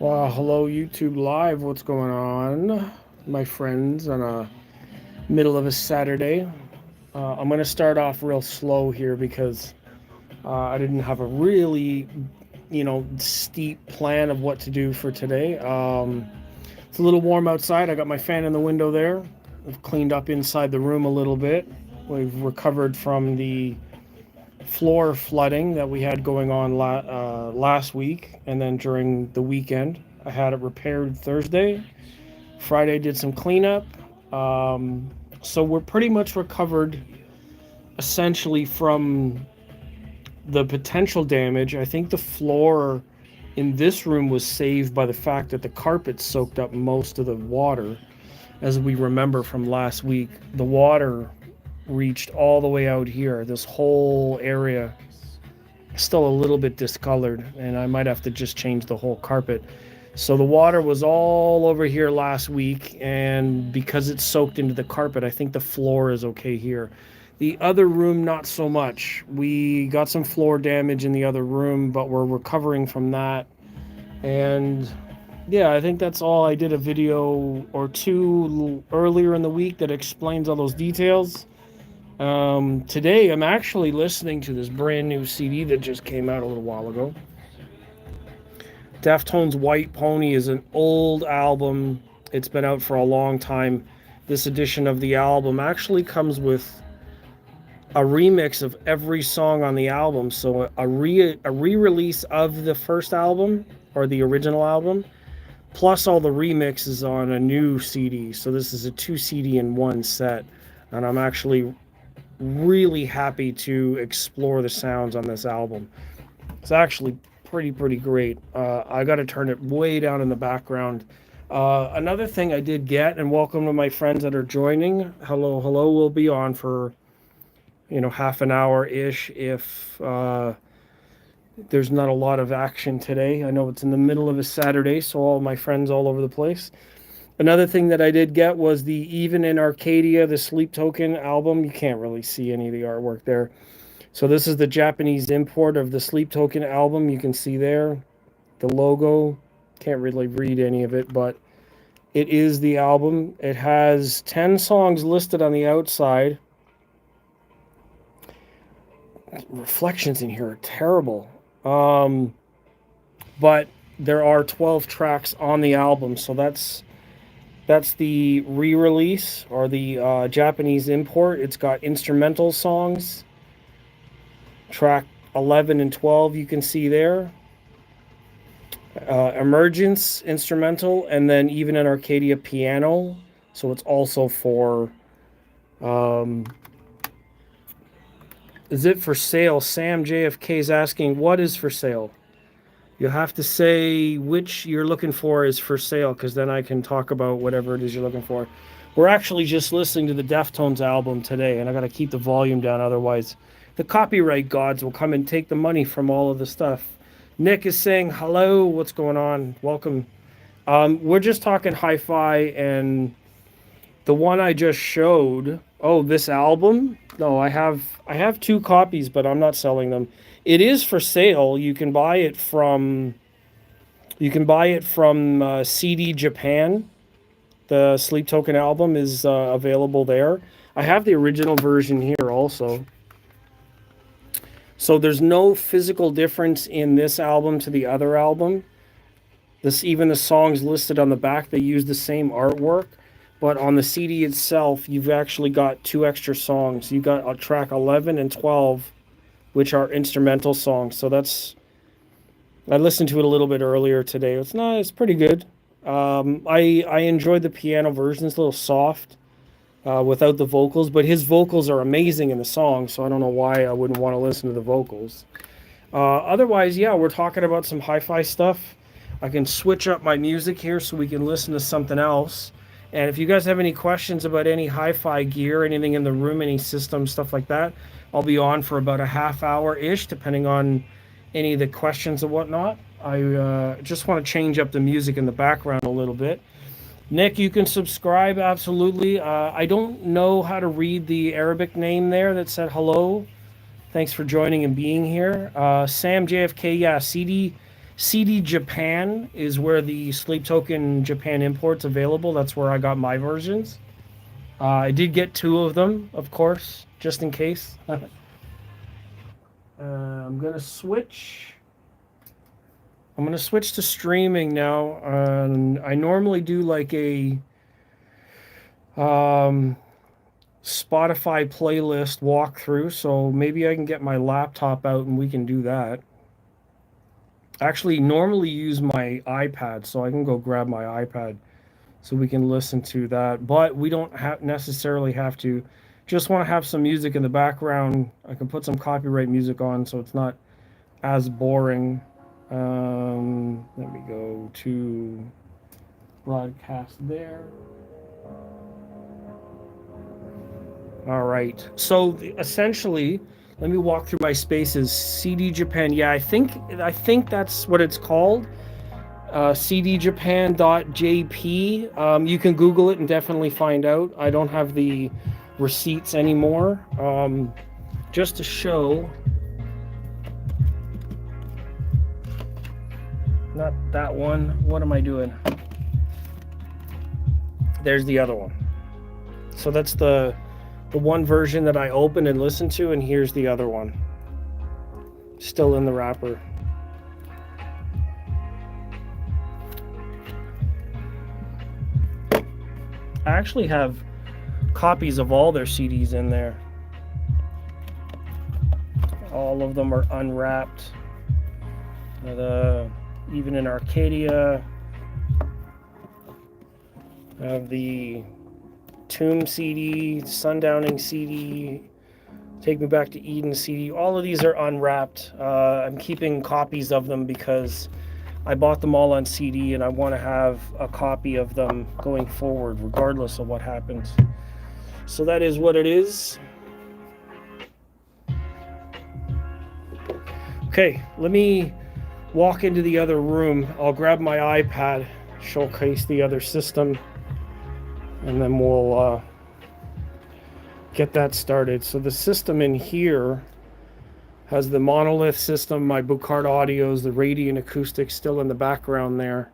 Well, hello YouTube Live. What's going on, my friends? On a middle of a Saturday, I'm gonna start off real slow here because I didn't have a really, steep plan of what to do for today. It's a little warm outside. I got my fan in the window there. I've cleaned up inside the room a little bit. We've recovered from the floor flooding that we had going on last week, and then during the weekend I had it repaired Thursday. Friday did some cleanup. So we're pretty much recovered essentially from the potential damage. I think the floor in this room was saved by the fact that the carpet soaked up most of the water. As we remember from last week, the water reached all the way out here. This whole area still a little bit discolored, and I might have to just change the whole carpet. So the water was all over here last week, and because it's soaked into the carpet, I think the floor is okay here. The other room, not so much. We got some floor damage in the other room, but we're recovering from that. And yeah, I think that's all. I did a video or two earlier in the week that explains all those details. Today, I'm actually listening to this brand new CD that just came out a little while ago. Deftones' White Pony is an old album. It's been out for a long time. This edition of the album actually comes with a remix of every song on the album. So a re-release of the first album or the original album, plus all the remixes on a new CD. So this is a 2 CD in one set. And I'm actually really happy to explore the sounds on this album. It's actually pretty great. I got to turn it way down in the background. Another thing I did get, and welcome to my friends that are joining. Hello. We'll be on for half an hour ish if there's not a lot of action today. I know it's in the middle of a Saturday, so all my friends all over the place. Another thing that I did get was the Even in Arcadia, the Sleep Token album. You can't really see any of the artwork there. So this is the Japanese import of the Sleep Token album. You can see there the logo. Can't really read any of it, but it is the album. It has 10 songs listed on the outside. Reflections in here are terrible. But there are 12 tracks on the album, so that's the re-release or the Japanese import. It's got instrumental songs. Track 11 and 12 you can see there. Emergence instrumental, and then Even in Arcadia piano. So it's also for is it for sale? Sam JFK is asking, what is for sale? You'll have to say which you're looking for is for sale, because then I can talk about whatever it is you're looking for. We're actually just listening to the Deftones album today, and I got to keep the volume down, otherwise the copyright gods will come and take the money from all of the stuff. Nick is saying hello. What's going on? Welcome. We're just talking hi-fi, and the one I just showed. Oh, this album? No, I have 2 copies, but I'm not selling them. It is for sale. You can buy it from CD Japan. The Sleep Token album is available there. I have the original version here also. So there's no physical difference in this album to the other album. Even the songs listed on the back, they use the same artwork. But on the CD itself, you've actually got 2 extra songs. You got track 11 and 12, which are instrumental songs. So I listened to it a little bit earlier today. It's pretty good. I enjoyed the piano version. It's a little soft without the vocals, but his vocals are amazing in the song, so I don't know why I wouldn't want to listen to the vocals. Otherwise, yeah, we're talking about some hi-fi stuff. I can switch up my music here so we can listen to something else. And if you guys have any questions about any hi-fi gear, anything in the room, any systems, stuff like that, I'll be on for about a half hour-ish, depending on any of the questions and whatnot. I just want to change up the music in the background a little bit. Nick, you can subscribe, absolutely. I don't know how to read the Arabic name there that said hello. Thanks for joining and being here. Sam JFK, yeah, CD CD Japan is where the Sleep Token Japan import's available. That's where I got my versions. I did get 2 of them, of course, just in case. I'm gonna switch. I'm gonna switch to streaming now. I normally do like a Spotify playlist walkthrough, so maybe I can get my laptop out and we can do that. Actually, normally use my iPad, so I can go grab my iPad so we can listen to that. But we don't necessarily have to. Just want to have some music in the background. I can put some copyright music on so it's not as boring. Let me go to broadcast there. All right. So essentially, let me walk through my spaces. CD Japan. Yeah, I think that's what it's called. cdjapan.jp. You can Google it and definitely find out. I don't have the receipts anymore. Just to show. Not that one. What am I doing? There's the other one. So that's the one version that I opened and listened to, and here's the other one. Still in the wrapper. I actually have copies of all their CDs in there. All of them are unwrapped. Even in Arcadia, I have the Tomb CD, Sundowning CD, Take Me Back to Eden CD. All of these are unwrapped. I'm keeping copies of them because I bought them all on CD and I want to have a copy of them going forward, regardless of what happens. So that is what it is. Okay, let me walk into the other room. I'll grab my iPad, showcase the other system, and then we'll get that started. So the system in here has the monolith system, my Bucard audios, the Radiant acoustics still in the background there.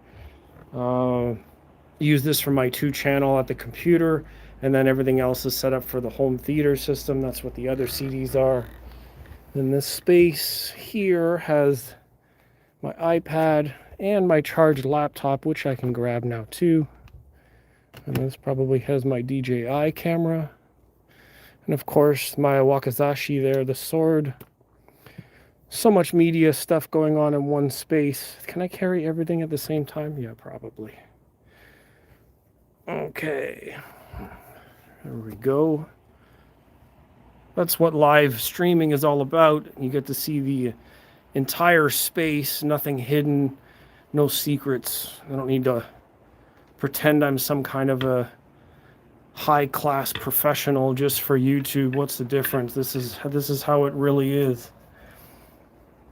Use this for my 2-channel at the computer, and then everything else is set up for the home theater system. That's what the other CDs are. Then this space here has my iPad and my charged laptop, which I can grab now too. And this probably has my DJI camera. And of course, my Wakizashi there, the sword. So much media stuff going on in one space. Can I carry everything at the same time? Yeah, probably. Okay. There we go. That's what live streaming is all about. You get to see the entire space, nothing hidden, no secrets. I don't need to pretend I'm some kind of a high-class professional just for YouTube. What's the difference? This is how it really is.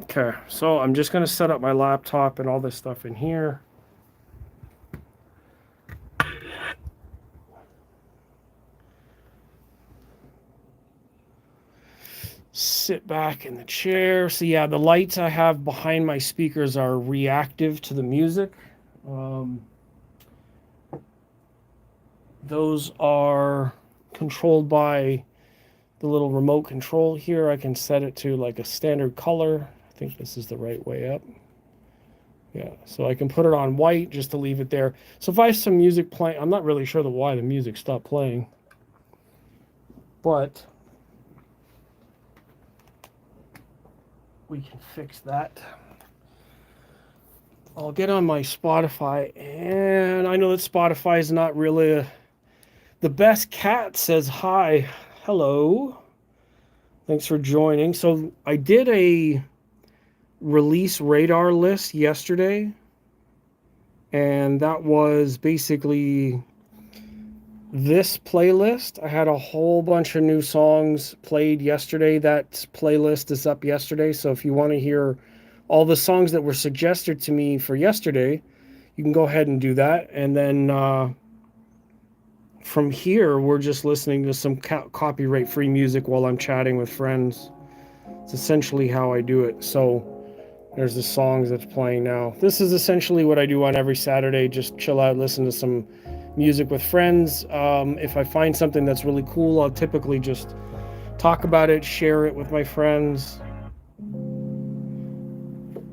Okay, so I'm just going to set up my laptop and all this stuff in here. Sit back in the chair. So yeah, the lights I have behind my speakers are reactive to the music. Those are controlled by the little remote control here. I can set it to like a standard color. I think this is the right way up. Yeah, so I can put it on white just to leave it there. So if I have some music playing, I'm not really sure why the music stopped playing, but we can fix that. I'll get on my Spotify, and I know that Spotify is not really the best. Cat says hi. Hello. Thanks for joining. So I did a release radar list yesterday, and that was basically this playlist. I had a whole bunch of new songs played yesterday. That playlist is up yesterday, so if you want to hear all the songs that were suggested to me for yesterday, you can go ahead and do that. And then from here, we're just listening to some copyright-free music while I'm chatting with friends. It's essentially how I do it. So There's the songs that's playing now. This is essentially what I do on every Saturday. Just chill out, listen to some music with friends. If I find something that's really cool, I'll typically just talk about it, share it with my friends.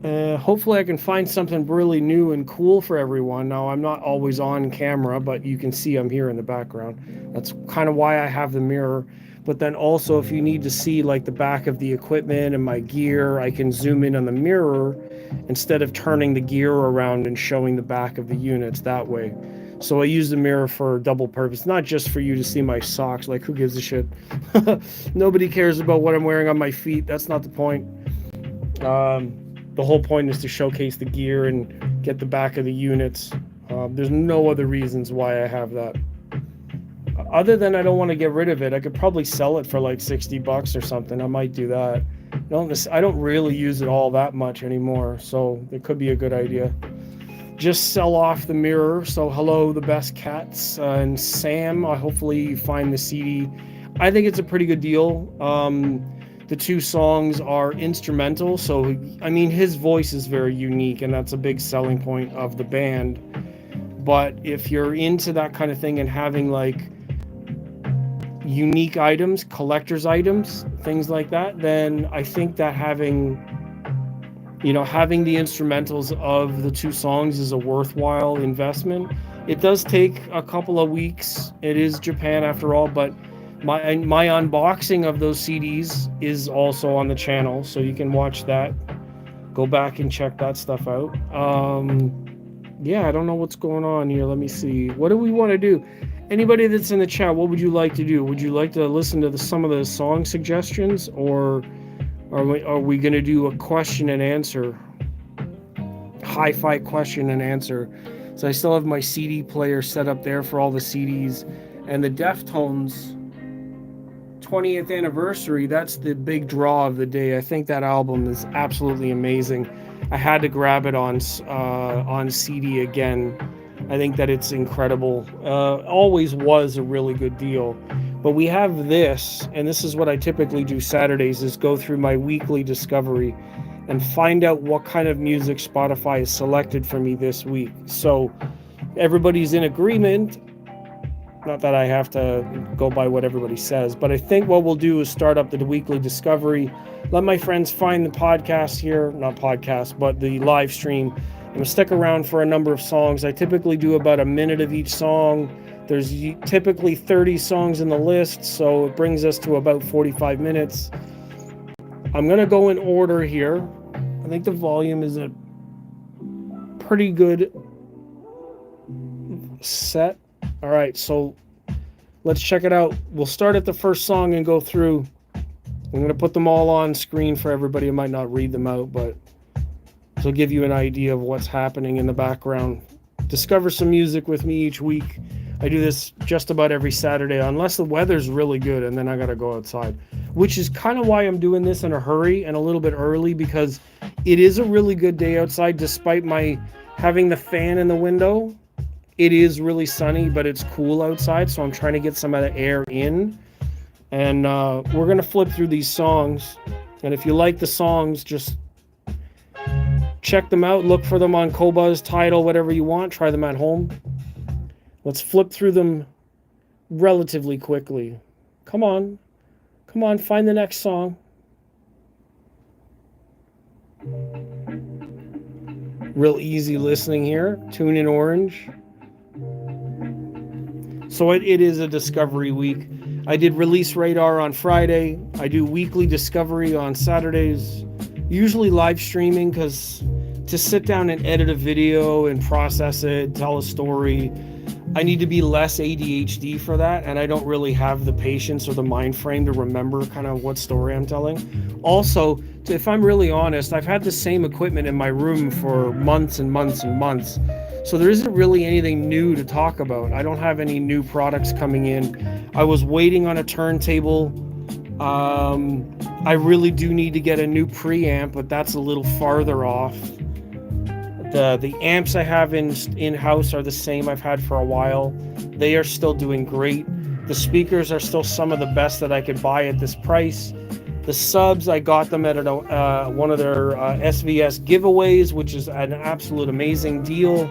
Hopefully I can find something really new and cool for everyone. Now, I'm not always on camera, but you can see I'm here in the background. That's kind of why I have the mirror. But then also, if you need to see like the back of the equipment and my gear, I can zoom in on the mirror instead of turning the gear around and showing the back of the units that way. So I use the mirror for double purpose, not just for you to see my socks. Like, who gives a shit? Nobody cares about what I'm wearing on my feet. That's not the point. The whole point is to showcase the gear and get the back of the units. There's no other reasons why I have that. Other than I don't want to get rid of it. I could probably sell it for like $60 or something. I might do that. I don't really use it all that much anymore, so it could be a good idea. Just sell off the mirror. So hello, the best cats, and Sam. Hopefully you find the CD. I think it's a pretty good deal. The two songs are instrumental, so I mean his voice is very unique, and that's a big selling point of the band. But if you're into that kind of thing and having like unique items, collector's items, things like that, then I think that having the instrumentals of the two songs is a worthwhile investment. It does take a couple of weeks. It is Japan after all, but my unboxing of those CDs is also on the channel, so you can watch that. Go back and check that stuff out. Yeah, I don't know what's going on here. Let me see. What do we want to do? Anybody that's in the chat, what would you like to do? Would you like to listen to some of the song suggestions, or are we going to do a question and answer? Hi-Fi question and answer. So I still have my CD player set up there for all the CDs, and the Deftones 20th anniversary, that's the big draw of the day. I think that album is absolutely amazing. I had to grab it on CD again. I think that it's incredible. Always was a really good deal. But we have this, and this is what I typically do Saturdays, is go through my weekly discovery and find out what kind of music Spotify has selected for me this week. So everybody's in agreement. Not that I have to go by what everybody says, but I think what we'll do is start up the weekly discovery. Let my friends find the podcast here, not podcast, but the live stream. I'm going to stick around for a number of songs. I typically do about a minute of each song. There's typically 30 songs in the list, so it brings us to about 45 minutes. I'm going to go in order here. I think the volume is a pretty good set. All right, so let's check it out. We'll start at the first song and go through. I'm going to put them all on screen for everybody. I might not read them out, but it'll give you an idea of what's happening in the background. Discover some music with me each week. I do this just about every Saturday, unless the weather's really good, and then I got to go outside, which is kind of why I'm doing this in a hurry and a little bit early, because it is a really good day outside, despite my having the fan in the window. It is really sunny, but it's cool outside, so I'm trying to get some of the air in. And we're going to flip through these songs. And if you like the songs, just check them out. Look for them on Qobuz, Tidal, whatever you want. Try them at home. Let's flip through them relatively quickly. Come on. Come on, find the next song. Real easy listening here. Tune in orange. So it is a discovery week. I did Release Radar on Friday. I do weekly discovery on Saturdays. Usually live streaming, because to sit down and edit a video and process it, tell a story, I need to be less ADHD for that, and I don't really have the patience or the mind frame to remember kind of what story I'm telling. Also, if I'm really honest, I've had the same equipment in my room for months and months and months. So there isn't really anything new to talk about. I don't have any new products coming in. I was waiting on a turntable. I really do need to get a new preamp, but that's a little farther off. The amps I have in-house are the same I've had for a while. They are still doing great. The speakers are still some of the best that I could buy at this price. The subs, I got them at one of their SVS giveaways, which is an absolute amazing deal.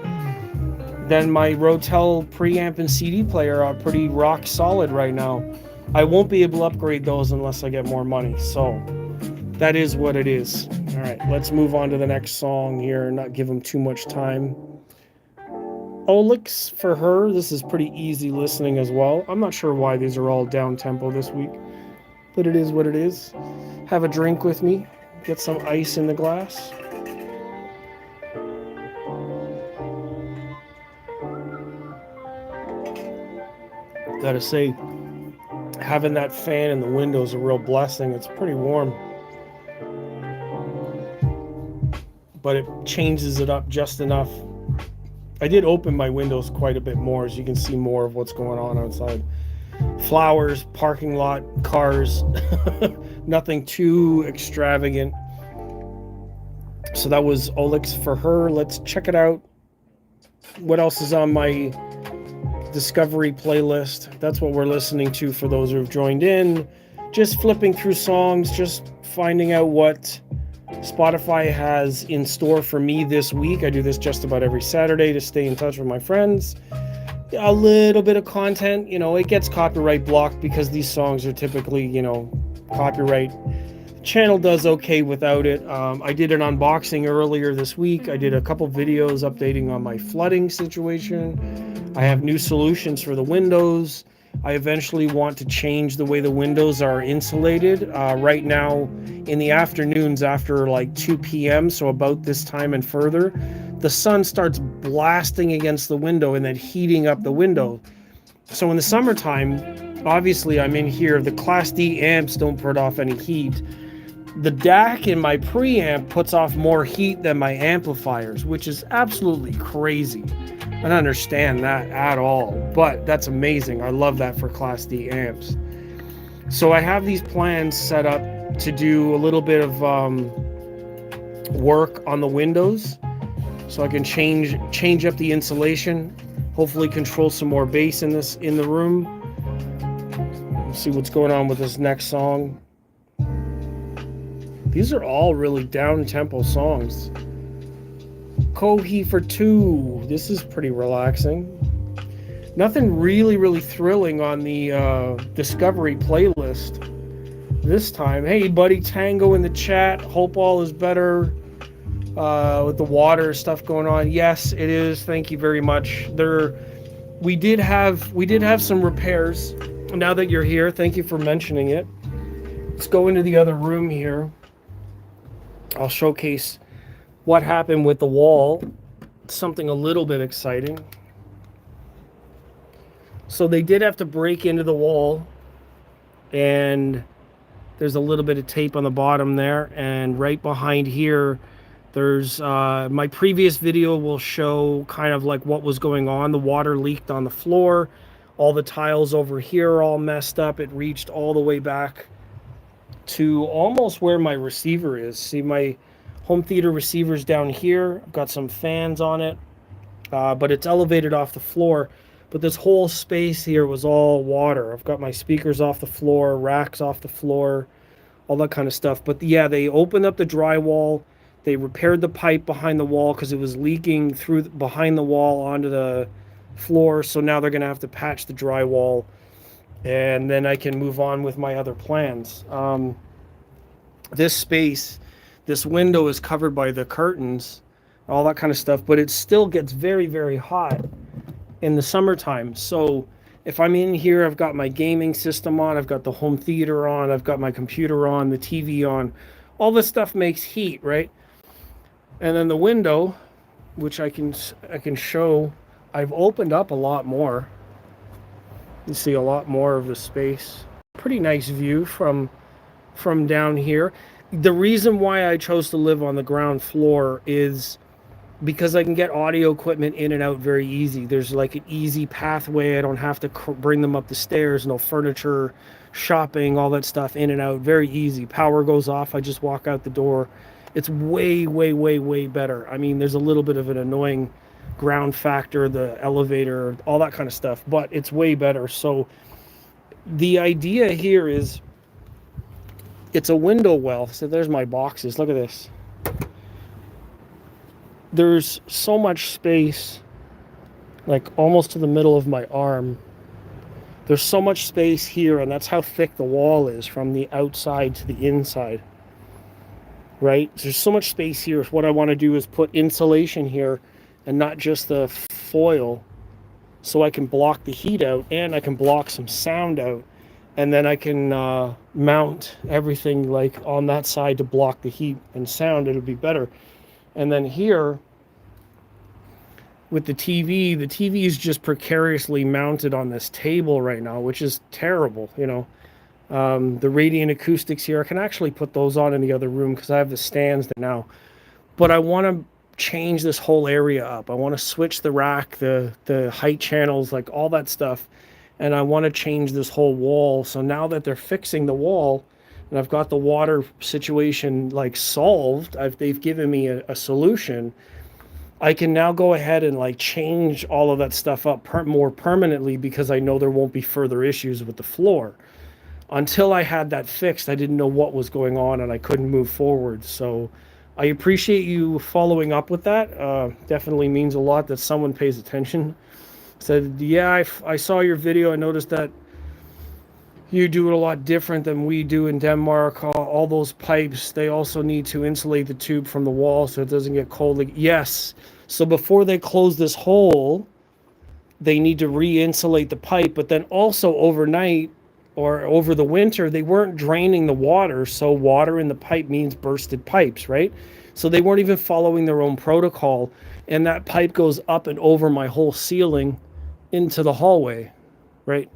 Then my Rotel preamp and CD player are pretty rock solid right now. I won't be able to upgrade those unless I get more money. So that is what it is. All right, let's move on to the next song here and not give them too much time. Olix for her. This is pretty easy listening as well. I'm not sure why these are all down tempo this week, but it is what it is. Have a drink with me. Get some ice in the glass. Gotta say, having that fan in the window is a real blessing. It's pretty warm, but it changes it up just enough. I did open my windows quite a bit more, as you can see more of what's going on outside. Flowers, parking lot, cars, nothing too extravagant. So that was Olix for her. Let's check it out. What else is on my Discovery playlist? That's what we're listening to for those who have joined in. Just flipping through songs, just finding out what Spotify has in store for me this week. I do this just about every Saturday to stay in touch with my friends. A little bit of content, it gets copyright blocked because these songs are typically, copyright. The channel does okay without it. I did an unboxing earlier this week. I did a couple videos updating on my flooding situation. I have new solutions for the windows. I eventually want to change the way the windows are insulated. Right now, in the afternoons after like 2 p.m., so about this time and further, the sun starts blasting against the window and then heating up the window. So in the summertime, obviously I'm in here. The Class D amps don't put off any heat. The DAC in my preamp puts off more heat than my amplifiers, which is absolutely crazy. I don't understand that at all, but that's amazing. I love that for Class D amps. So I have these plans set up to do a little bit of work on the windows, so I can change up the insulation, hopefully control some more bass in the room. Let's see what's going on with this next song. These are all really down-tempo songs. Kohi for 2. This is pretty relaxing. Nothing really thrilling on the Discovery playlist this time. Hey, buddy Tango in the chat. Hope all is better with the water stuff going on. Yes, it is. Thank you very much. We did have some repairs. Now that you're here, thank you for mentioning it. Let's go into the other room here. I'll showcase what happened with the wall. Something a little bit exciting. So they did have to break into the wall, and there's a little bit of tape on the bottom there, and right behind here there's my previous video will show kind of like what was going on. The water leaked on the floor, all the tiles over here are all messed up. It reached all the way back to almost where my receiver is. See, my home theater receiver's down here. I've got some fans on it, but it's elevated off the floor. But this whole space here was all water. I've got my speakers off the floor, racks off the floor, all that kind of stuff. But yeah, they opened up the drywall. They repaired the pipe behind the wall because it was leaking through behind the wall onto the floor. So now they're going to have to patch the drywall, and then I can move on with my other plans. This space, this window is covered by the curtains, all that kind of stuff, but it still gets very hot in the summertime. So if I'm in here, I've got my gaming system on, I've got the home theater on, I've got my computer on, the TV on. All this stuff makes heat, right? And then the window, which I can show, I've opened up a lot more. You see a lot more of the space. Pretty nice view from down here. The reason why I chose to live on the ground floor is because I can get audio equipment in and out very easy. There's like an easy pathway. I don't have to bring them up the stairs. No furniture, shopping, all that stuff in and out. Very easy. Power goes off. I just walk out the door. It's way better. I mean, there's a little bit of an annoying ground factor, the elevator, all that kind of stuff, but it's way better. So the idea here is it's a window well. So there's my boxes. Look at this. There's so much space, like almost to the middle of my arm. There's so much space here, and that's how thick the wall is from the outside to the inside, right? There's so much space here. What I want to do is put insulation here and not just the foil, so I can block the heat out and I can block some sound out. And then I can mount everything like on that side to block the heat and sound. It'll be better. And then here with the TV is just precariously mounted on this table right now, which is terrible, you know. The radiant acoustics here, I can actually put those on in the other room because I have the stands there now. But I want to change this whole area up. I want to switch the rack, the height channels, like all that stuff. And I want to change this whole wall. So now that they're fixing the wall and I've got the water situation like solved, they've given me a solution. I can now go ahead and like change all of that stuff up more permanently because I know there won't be further issues with the floor. Until I had that fixed, I didn't know what was going on and I couldn't move forward. So I appreciate you following up with that. Definitely means a lot that someone pays attention. Said, yeah, I saw your video. I noticed that you do it a lot different than we do in Denmark. All those pipes, they also need to insulate the tube from the wall so it doesn't get cold. Yes. So before they close this hole, they need to re-insulate the pipe. But then also overnight or over the winter, they weren't draining the water. So water in the pipe means bursted pipes, right? So they weren't even following their own protocol. And that pipe goes up and over my whole ceiling into the hallway, right?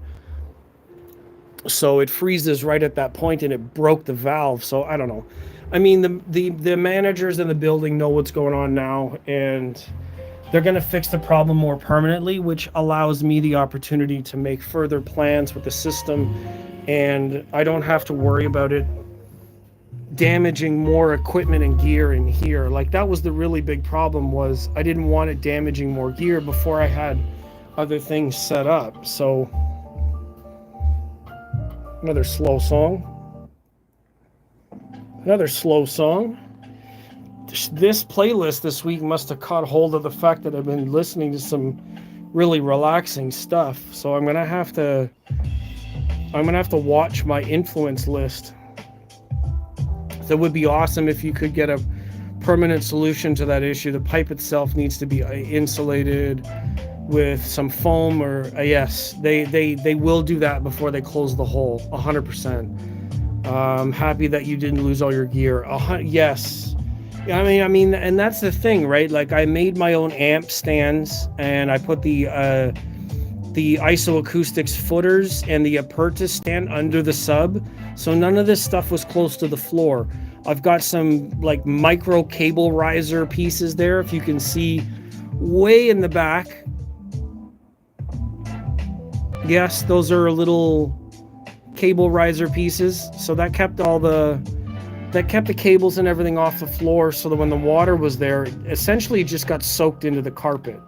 So it freezes right at that point and it broke the valve. So I don't know. I mean, the managers in the building know what's going on now, and they're going to fix the problem more permanently, which allows me the opportunity to make further plans with the system, and I don't have to worry about it damaging more equipment and gear in here. Like that was the really big problem, was I didn't want it damaging more gear before I had other things set up. So another slow song. This playlist this week must have caught hold of the fact that I've been listening to some really relaxing stuff. So I'm gonna have to watch my influence list. So it would be awesome if you could get a permanent solution to that issue. The pipe itself needs to be insulated with some foam, or yes, they will do that before they close the hole. 100%. I'm happy that you didn't lose all your gear. Yes. I mean, and that's the thing, right? Like I made my own amp stands, and I put the ISO Acoustics footers and the Apertus stand under the sub, so none of this stuff was close to the floor. I've got some like micro cable riser pieces there, if you can see way in the back. Yes, those are little cable riser pieces, so that kept the cables and everything off the floor, so that when the water was there, essentially it just got soaked into the carpet,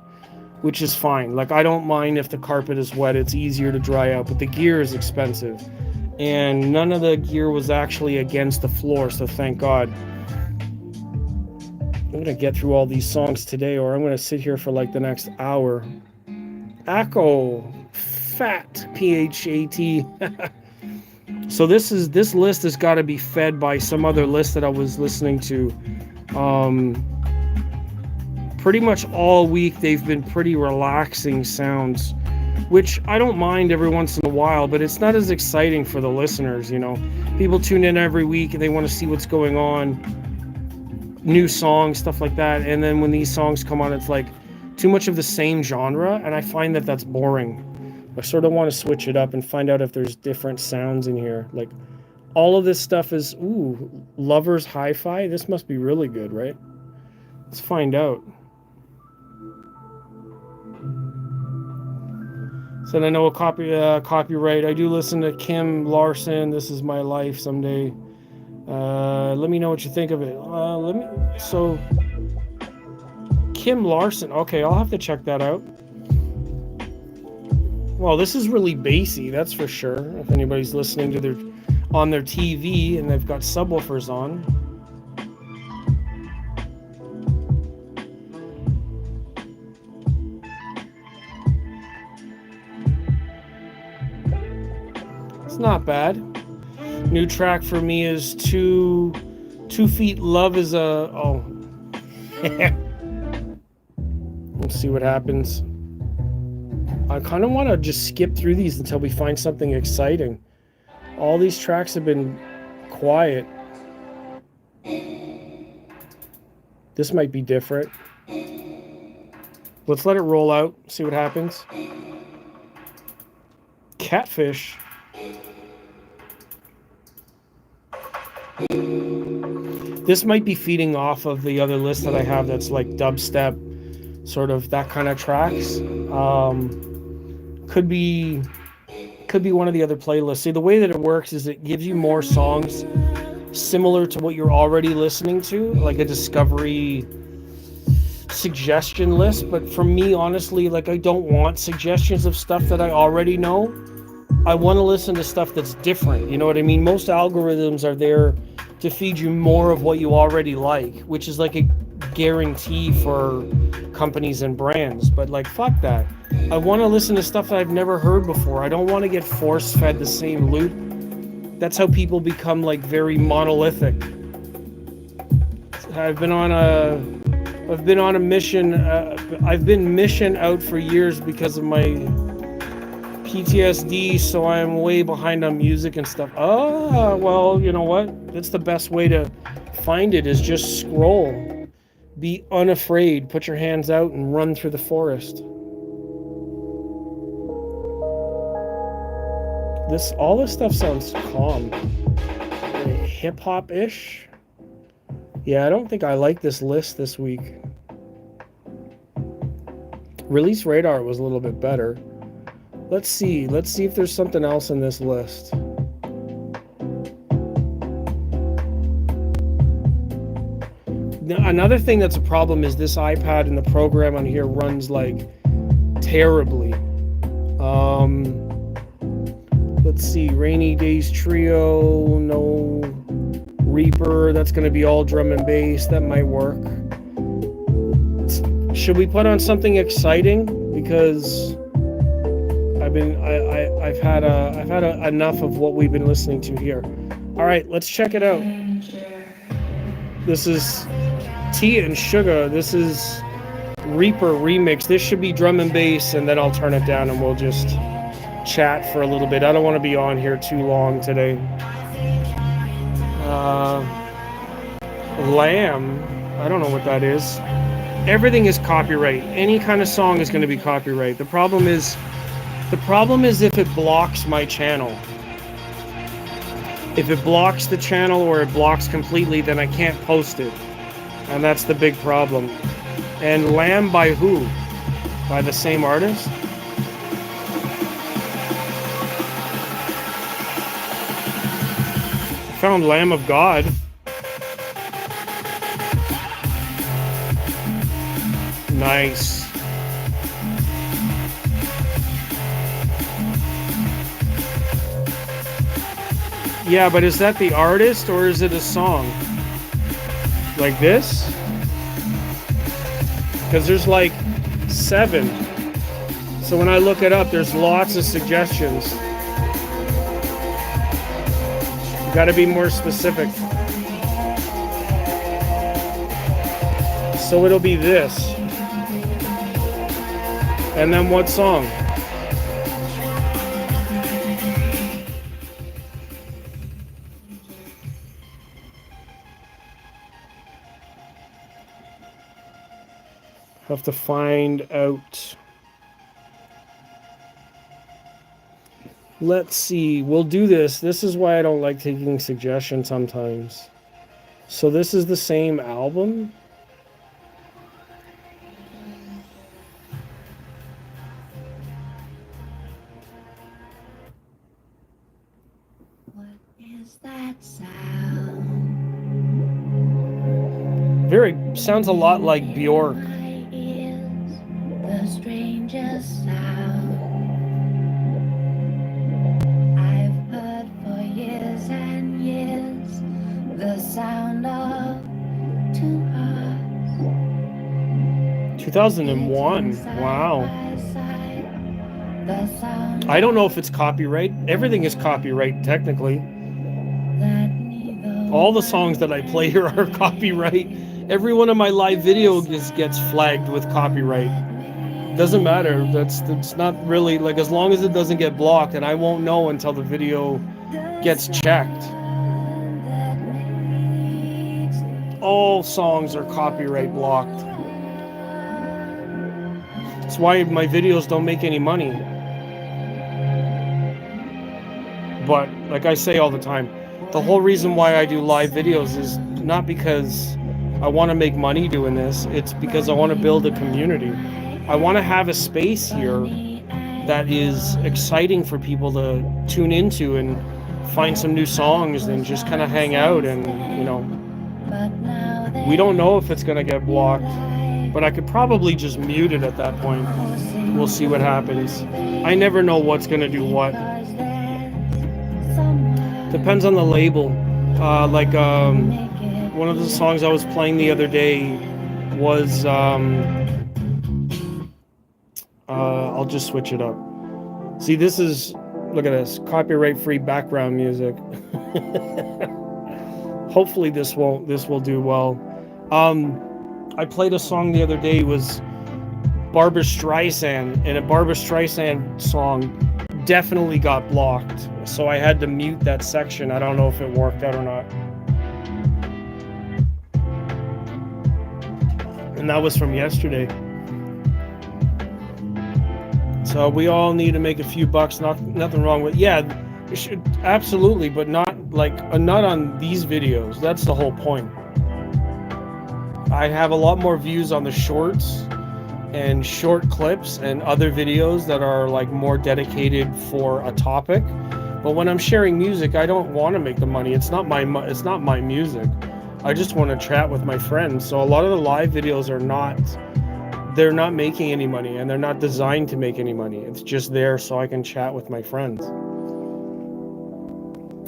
which is fine. Like I don't mind if the carpet is wet, it's easier to dry out, but the gear is expensive, and none of the gear was actually against the floor, so thank God. I'm gonna get through all these songs today, or I'm gonna sit here for like the next hour. Echo Fat PHAT. So this list has got to be fed by some other list that I was listening to. Pretty much all week they've been pretty relaxing sounds, which I don't mind every once in a while, but it's not as exciting for the listeners, you know. People tune in every week and they want to see what's going on, new songs, stuff like that, and then when these songs come on, it's like too much of the same genre, and I find that that's boring. I sort of want to switch it up and find out if there's different sounds in here. Like all of this stuff is, Lovers Hi-Fi. This must be really good, right? Let's find out. So I know a copyright. I do listen to Kim Larson. This Is My Life someday. Let me know what you think of it. So Kim Larson. Okay, I'll have to check that out. Well, this is really bassy, that's for sure. If anybody's listening to their... on their TV and they've got subwoofers on. It's not bad. New track for me is 2 Feet Love is a... Oh. Let's see what happens. I kind of want to just skip through these until we find something exciting. All these tracks have been quiet. This might be different. Let's let it roll out, see what happens. Catfish. This might be feeding off of the other list that I have that's like dubstep, sort of that kind of tracks. Could be one of the other playlists. See, the way that it works is it gives you more songs similar to what you're already listening to, like a discovery suggestion list. But for me, honestly, like, I don't want suggestions of stuff that I already know. I want to listen to stuff that's different. You know what I mean? Most algorithms are there to feed you more of what you already like, which is like a guarantee for companies and brands. But like, fuck that. I want to listen to stuff that I've never heard before. I don't want to get force-fed the same loop. That's how people become like very monolithic. I've been on a mission. I've been mission out for years because of my PTSD, so I'm way behind on music and stuff. Oh, well, you know what? That's the best way to find it, is just scroll. Be unafraid. Put your hands out and run through the forest. All this stuff sounds calm. Hip-hop-ish. Yeah, I don't think I like this list this week. Release Radar was a little bit better. Let's see if there's something else in this list. Now, another thing that's a problem is this iPad and the program on here runs like terribly. Let's see, Rainy Days Trio, no. Reaper, that's going to be all drum and bass. That might work. Should we put on something exciting? Because I've had enough of what we've been listening to here. All right, let's check it out. This is Tia and Sugar. This is Reaper remix. This should be drum and bass, and then I'll turn it down and we'll just chat for a little bit. I don't want to be on here too long today. Lamb, I don't know what that is. Everything is copyright. Any kind of song is going to be copyright. The problem is if it blocks my channel. If it blocks the channel or it blocks completely, then I can't post it. And that's the big problem. And Lamb by who? By the same artist? I found Lamb of God. Nice. Yeah, but is that the artist or is it a song? Like this? Because there's like 7. So when I look it up, there's lots of suggestions. You gotta be more specific. So it'll be this. And then what song? Have to find out. Let's see. We'll do this. This is why I don't like taking suggestions sometimes. So this is the same album. Sounds a lot like Bjork. The strangest sound I've heard for years. 2001. Wow. I don't know if it's copyright. Everything is copyright technically. All the songs that I play here are copyright. Every one of my live videos gets flagged with copyright. Doesn't matter. That's not really, like, as long as it doesn't get blocked, and I won't know until the video gets checked. All songs are copyright blocked. That's why my videos don't make any money. But like I say all the time, the whole reason why I do live videos is not because I want to make money doing this. It's because I want to build a community. I want to have a space here that is exciting for people to tune into and find some new songs and just kind of hang out. And, you know, we don't know if it's going to get blocked, but I could probably just mute it at that point. We'll see what happens. I never know what's going to do what. Depends on the label. One of the songs I was playing the other day was, I'll just switch it up. See, this is, look at this, copyright-free background music. Hopefully this will do well. I played a song the other day, was Barbra Streisand, and a Barbra Streisand song definitely got blocked, so I had to mute that section. I don't know if it worked out or not. And that was from yesterday. So we all need to make a few bucks. Nothing wrong with, yeah, it should, absolutely, but not on these videos. That's the whole point. I have a lot more views on the shorts and short clips and other videos that are like more dedicated for a topic. But when I'm sharing music, I don't want to make the money. It's not my music. I just want to chat with my friends. So a lot of the live videos they're not making any money, and they're not designed to make any money. It's just there so I can chat with my friends.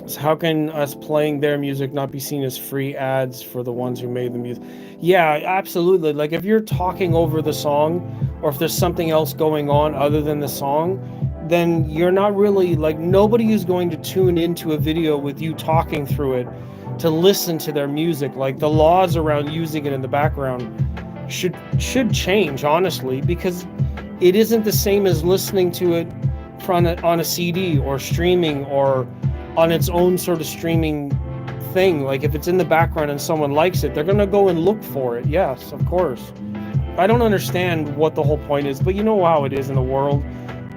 So how can us playing their music not be seen as free ads for the ones who made the music? Yeah, absolutely. Like if you're talking over the song, or if there's something else going on other than the song, then you're not really, like, nobody is going to tune into a video with you talking through it to listen to their music. Like, the laws around using it in the background should change, honestly, because it isn't the same as listening to it on a CD or streaming or on its own sort of streaming thing. Like if it's in the background and someone likes it, they're gonna go and look for it. Yes, of course. I don't understand what the whole point is, but you know how it is in the world.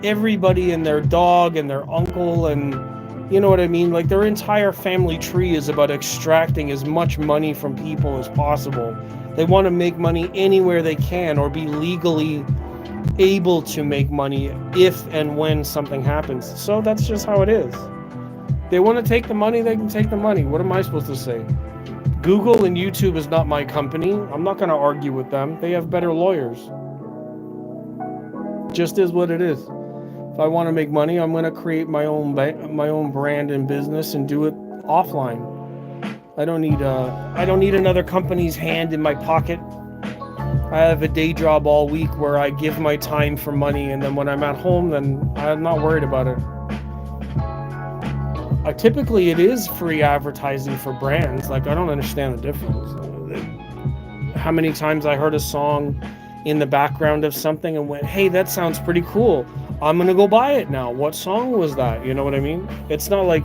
Everybody and their dog and their uncle, and you know what I mean? Like their entire family tree is about extracting as much money from people as possible. They want to make money anywhere they can, or be legally able to make money if and when something happens. So that's just how it is. They want to take the money, they can take the money. What am I supposed to say? Google and YouTube is not my company. I'm not going to argue with them. They have better lawyers. Just is what it is. If I want to make money, I'm going to create my own brand and business and do it offline. I don't need another company's hand in my pocket. I have a day job all week where I give my time for money, and then when I'm at home, then I'm not worried about it. Typically it is free advertising for brands. Like, I don't understand the difference. How many times I heard a song in the background of something and went, hey, that sounds pretty cool. I'm going to go buy it now. What song was that? You know what I mean? It's not like,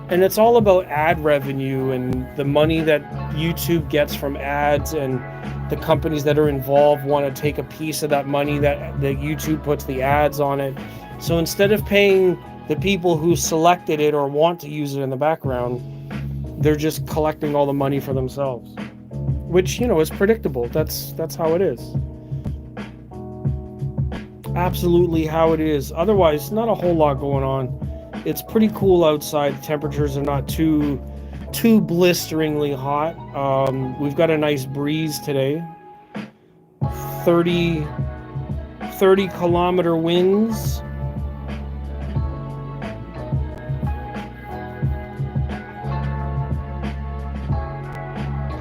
and it's all about ad revenue and the money that YouTube gets from ads, and the companies that are involved want to take a piece of that money that YouTube puts the ads on it. So instead of paying the people who selected it or want to use it in the background, they're just collecting all the money for themselves, which, you know, is predictable. That's how it is. Absolutely how it is. Otherwise, not a whole lot going on. It's pretty cool outside. The temperatures are not too blisteringly hot. We've got a nice breeze today. 30 kilometer winds.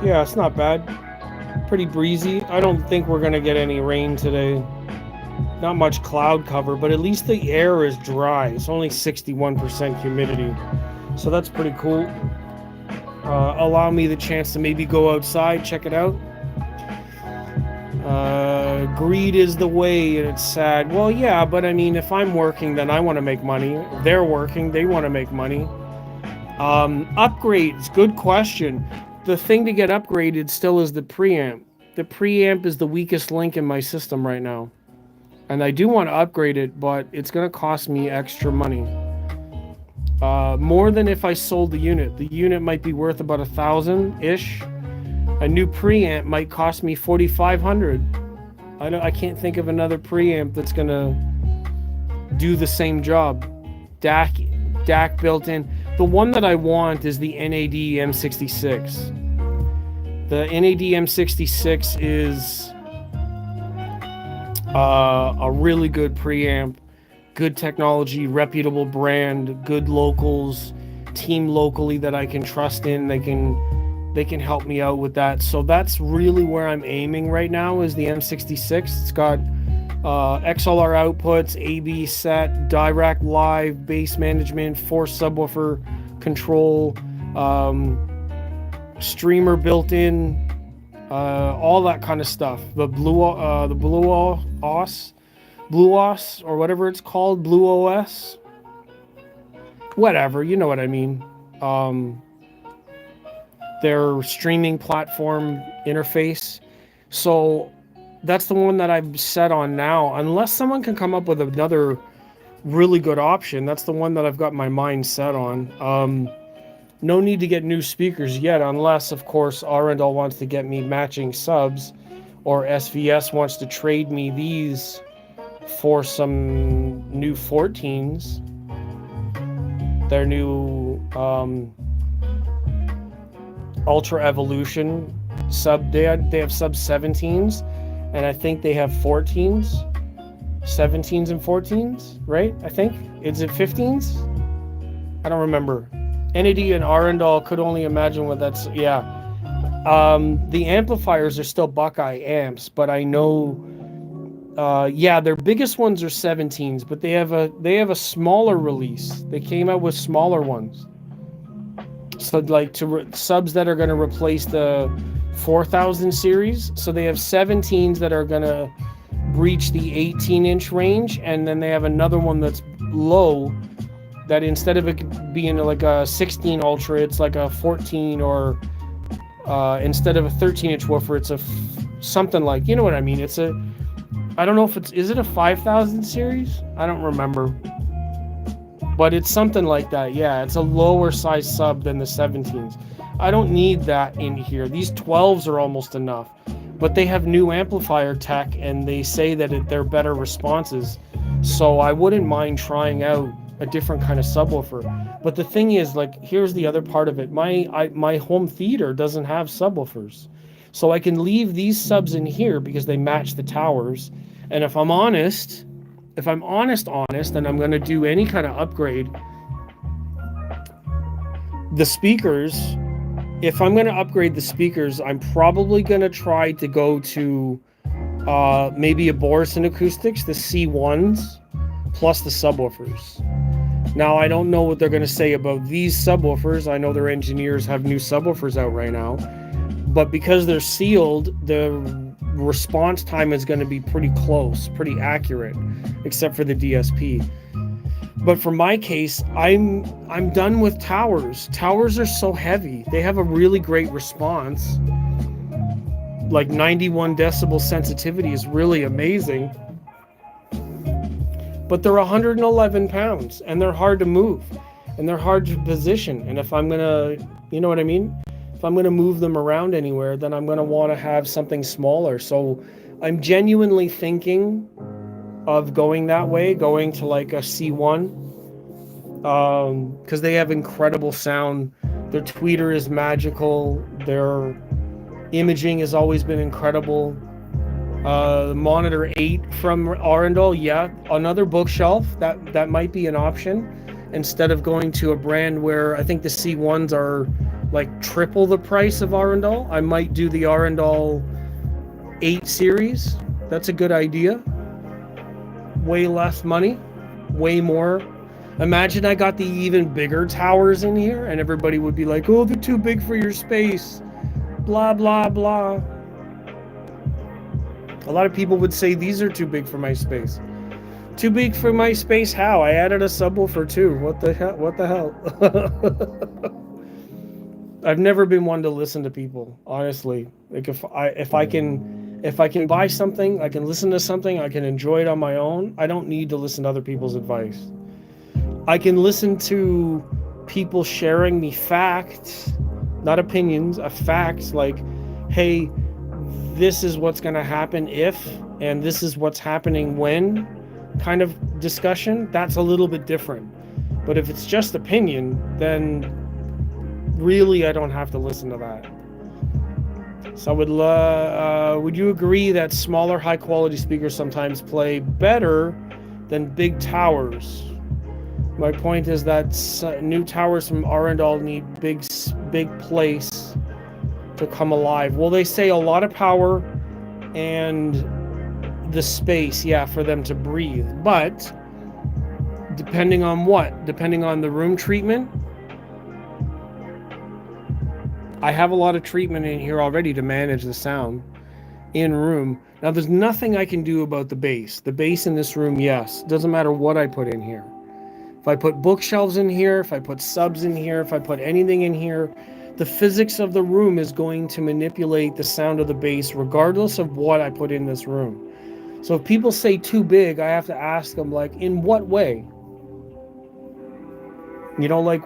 Yeah, it's not bad. pretty breezy. I don't think we're going to get any rain today. Not much cloud cover, but at least the air is dry. It's only 61% humidity. So that's pretty cool. Allow me the chance to maybe go outside, check it out. Greed is the way, and it's sad. Well, yeah, but I mean, if I'm working, then I want to make money. If they're working, they want to make money. Upgrades, good question. The thing to get upgraded still is the preamp. The preamp is the weakest link in my system right now. And I do want to upgrade it, but it's going to cost me extra money. More than if I sold the unit. The unit might be worth about $1,000-ish. A new preamp might cost me $4,500. I can't think of another preamp that's going to do the same job. DAC built in. The one that I want is the NAD M66. The NAD M66 is a really good preamp, good technology, reputable brand, good locals, team locally that I can trust in. They can help me out with that. So that's really where I'm aiming right now, is the M66. It's got XLR outputs, AB set, direct live, bass management, force subwoofer control, streamer built in, all that kind of stuff. The Blue OS, or whatever it's called, Blue OS, whatever, you know what I mean. Their streaming platform interface. So that's the one that I've set on now. Unless someone can come up with another really good option, that's the one that I've got my mind set on. No need to get new speakers yet, unless, of course, Arundel wants to get me matching subs, or SVS wants to trade me these for some new 14s. Their new Ultra Evolution sub. They have sub 17s, and I think they have 14s, 17s and 14s, right? I think. Is it 15s? I don't remember. NAD and Arundel, could only imagine what that's. Yeah. The amplifiers are still Buckeye amps, but I know. Yeah, their biggest ones are 17s, but they have a smaller release. They came out with smaller ones. So like subs that are going to replace the 4000 series. So they have 17s that are going to breach the 18-inch range, and then they have another one that's low, that instead of it being like a 16 Ultra, it's like a 14, or instead of a 13-inch woofer, it's something like, you know what I mean? I don't know if is it a 5000 series? I don't remember. But it's something like that. Yeah, it's a lower size sub than the 17s. I don't need that in here. These 12s are almost enough. But they have new amplifier tech, and they say that they're better responses. So I wouldn't mind trying out a different kind of subwoofer. But the thing is, like, here's the other part of it. My home theater doesn't have subwoofers. So I can leave these subs in here because they match the towers. And if I'm honest, and I'm going to do any kind of upgrade, the speakers, if I'm going to upgrade the speakers, I'm probably going to try to go to maybe a Borison Acoustics, the C1s, plus the subwoofers. Now, I don't know what they're going to say about these subwoofers. I know their engineers have new subwoofers out right now. But because they're sealed, the response time is going to be pretty close, pretty accurate, except for the DSP. But for my case, I'm done with towers. Towers are so heavy. They have a really great response. Like 91 decibel sensitivity is really amazing. But they're 111 pounds, and they're hard to move, and they're hard to position. And if I'm going to, you know what I mean? If I'm going to move them around anywhere, then I'm going to want to have something smaller. So I'm genuinely thinking of going that way, going to like a C1, because they have incredible sound. Their tweeter is magical. Their imaging has always been incredible. Monitor 8 from Arundel, yeah, another bookshelf. That might be an option, instead of going to a brand where I think the C1s are like triple the price of Arundel. I might do the Arundel 8 series. That's a good idea. Way less money, way more. Imagine I got the even bigger towers in here and everybody would be like, oh, they're too big for your space. Blah, blah, blah. A lot of people would say these are too big for my space. Too big for my space? How? I added a subwoofer too. What the hell? What the hell? I've never been one to listen to people, honestly. Like if I can buy something, I can listen to something, I can enjoy it on my own. I don't need to listen to other people's advice. I can listen to people sharing me facts, not opinions, facts like, hey, this is what's going to happen if, and this is what's happening when kind of discussion. That's a little bit different. But if it's just opinion, then really I don't have to listen to that. So would you agree that smaller high quality speakers sometimes play better than big towers? My point is that new towers from Arundel need big place to come alive. Well, they say a lot of power and the space, yeah, for them to breathe. But depending on what? Depending on the room treatment. I have a lot of treatment in here already to manage the sound in room. Now, there's nothing I can do about the bass. The bass in this room, yes. Doesn't matter what I put in here. If I put bookshelves in here, if I put subs in here, if I put anything in here, the physics of the room is going to manipulate the sound of the bass regardless of what I put in this room. So if people say too big, I have to ask them, like, in what way? You know, like,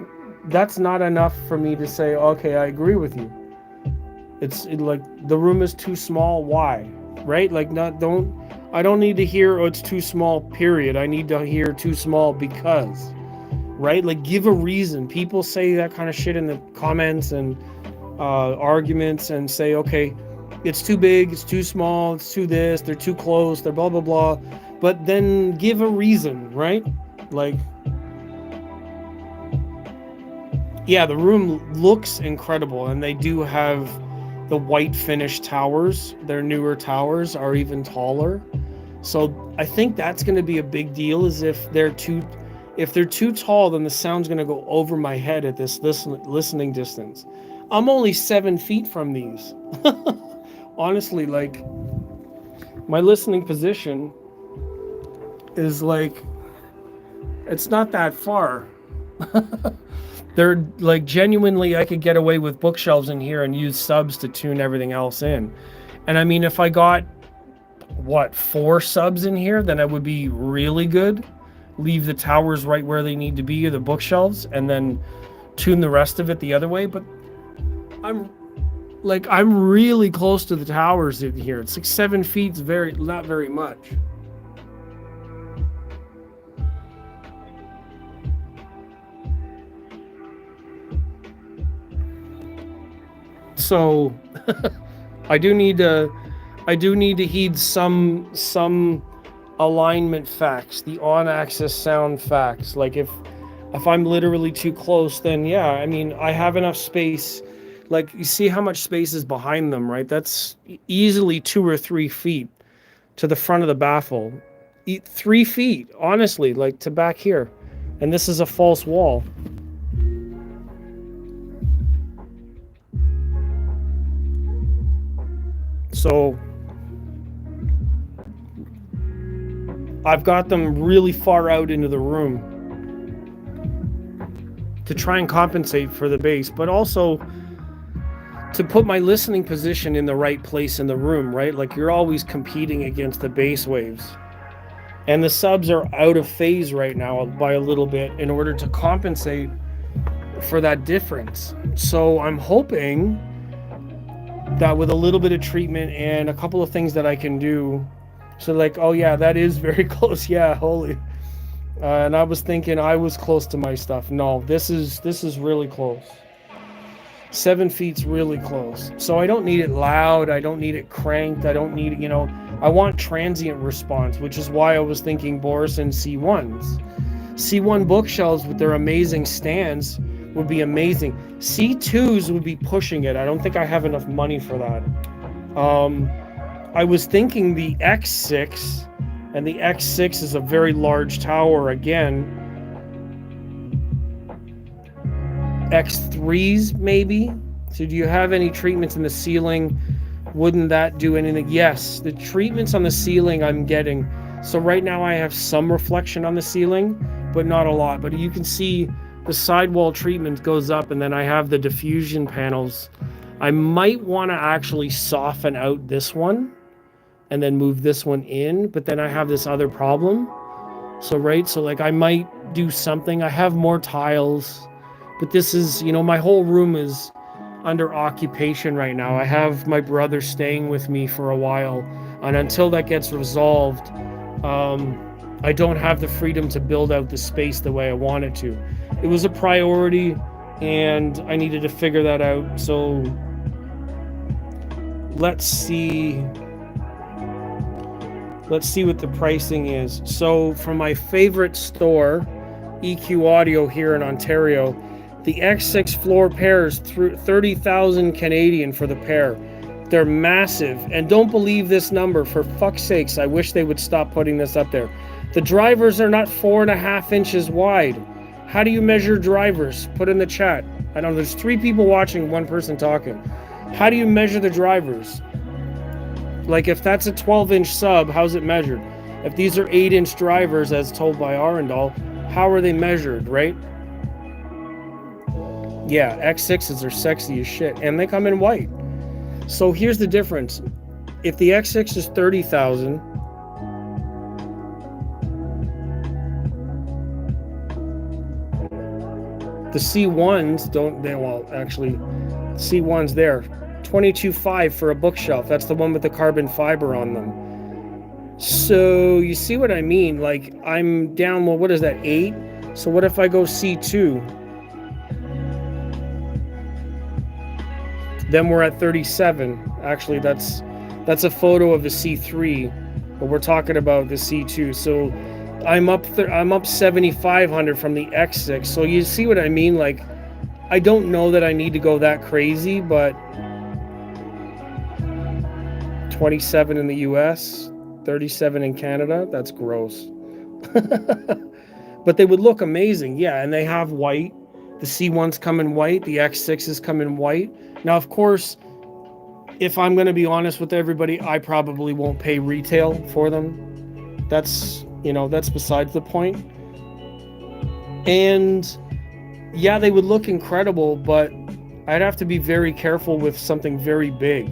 that's not enough for me to say, okay, I agree with you. Like, the room is too small, why? Right? Like, I don't need to hear, oh, it's too small, period. I need to hear too small because, right? Like, give a reason. People say that kind of shit in the comments and arguments and say, okay, it's too big, it's too small, it's too this, they're too close, they're blah, blah, blah. But then give a reason, right? Like, yeah, the room looks incredible, and they do have the white finish towers. Their newer towers are even taller. So I think that's going to be a big deal, is if they're too tall, then the sound's going to go over my head at this listening distance. I'm only 7 feet from these. Honestly, like, my listening position is like, it's not that far. They're like, genuinely, I could get away with bookshelves in here and use subs to tune everything else in. And I mean, if I got, 4 subs in here, then I would be really good. Leave the towers right where they need to be, or the bookshelves, and then tune the rest of it the other way. But I'm really close to the towers in here. It's like 7 feet, not very much. So I do need to heed some alignment facts, the on-axis sound facts. Like, if I'm literally too close, then yeah, I mean, I have enough space. Like, you see how much space is behind them, right? That's easily 2 or 3 feet to the front of the baffle. 3 feet, honestly, like, to back here. And this is a false wall. So I've got them really far out into the room to try and compensate for the bass, but also to put my listening position in the right place in the room, right? Like, you're always competing against the bass waves. And the subs are out of phase right now by a little bit in order to compensate for that difference. So I'm hoping that with a little bit of treatment and a couple of things that I can do, so like, oh yeah, that is very close. Yeah, holy. And I was thinking I was close to my stuff. No, this is really close. 7 feet's really close. So I don't need it loud. I don't need it cranked. I don't need, I want transient response, which is why I was thinking Borison C1s. C1 bookshelves with their amazing stands would be amazing. C2s would be pushing it. I don't think I have enough money for that. I was thinking the X6, and the X6 is a very large tower again. X3s maybe? So do you have any treatments in the ceiling? Wouldn't that do anything? Yes, the treatments on the ceiling I'm getting. So right now I have some reflection on the ceiling, but not a lot. But you can see the sidewall treatment goes up, and then I have the diffusion panels. I might want to actually soften out this one and then move this one in, but then I have this other problem. So like I might do something. I have more tiles, but this is, my whole room is under occupation right now. I have my brother staying with me for a while, and until that gets resolved, I don't have the freedom to build out the space the way I wanted to. It was a priority, and I needed to figure that out. So let's see what the pricing is. So from my favorite store, EQ Audio here in Ontario, the X6 floor pairs through 30,000 Canadian for the pair. They're massive, and don't believe this number, for fuck's sakes. I wish they would stop putting this up there. The drivers are not 4.5 inches wide. How do you measure drivers? Put in the chat. I know there's 3 people watching, 1 person talking. How do you measure the drivers? Like if that's a 12-inch sub, how's it measured? If these are 8-inch drivers, as told by Arundel, how are they measured, right? Yeah, X6s are sexy as shit, and they come in white. So here's the difference. If the X6 is 30,000, the C1s C1s there, 22.5 for a bookshelf. That's the one with the carbon fiber on them. So you see what I mean? Like I'm down, well, what is that, 8? So what if I go C2? Then we're at 37. Actually, that's a photo of the C3, but we're talking about the C2. So I'm up 7,500 from the X6. So you see what I mean? Like I don't know that I need to go that crazy, but 27 in the US, 37 in Canada. That's gross. But they would look amazing. Yeah, and they have white. The C1s come in white. The X6s come in white. Now, of course, if I'm going to be honest with everybody, I probably won't pay retail for them. That's besides the point. And yeah, they would look incredible, but I'd have to be very careful with something very big.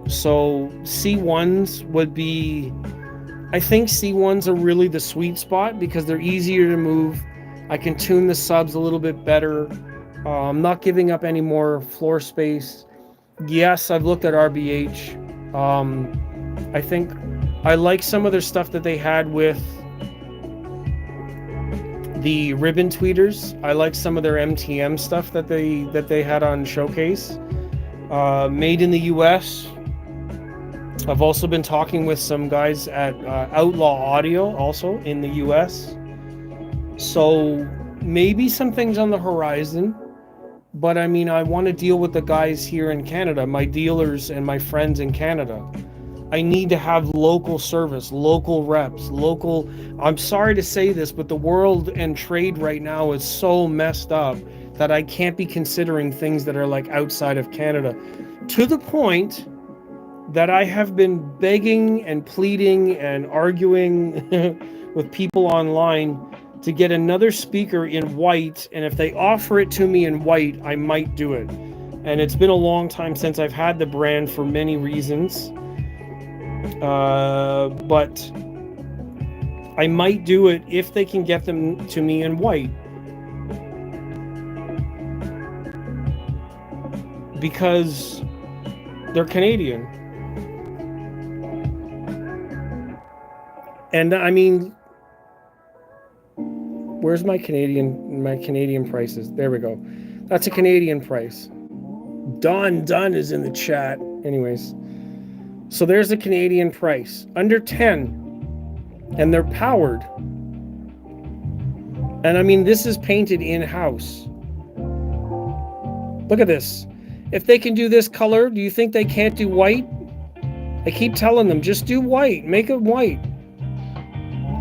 So C1s would be, I think C1s are really the sweet spot because they're easier to move. I can tune the subs a little bit better. I'm not giving up any more floor space. Yes, I've looked at RBH. I think I like some of their stuff that they had with the ribbon tweeters. I like some of their MTM stuff that they had on Showcase. Made in the US. I've also been talking with some guys at Outlaw Audio, also in the US. So maybe some things on the horizon. But I mean, I want to deal with the guys here in Canada, my dealers and my friends in Canada. I need to have local service, local reps, local. I'm sorry to say this, but the world and trade right now is so messed up that I can't be considering things that are like outside of Canada, to the point that I have been begging and pleading and arguing with people online to get another speaker in white, and if they offer it to me in white, I might do it. And it's been a long time since I've had the brand for many reasons, but I might do it if they can get them to me in white, because they're Canadian. And I mean, where's my Canadian prices? There we go. That's a Canadian price. Dunn is in the chat. Anyways, so there's the Canadian price. Under 10. And they're powered. And I mean, this is painted in-house. Look at this. If they can do this color, do you think they can't do white? I keep telling them, just do white, make it white.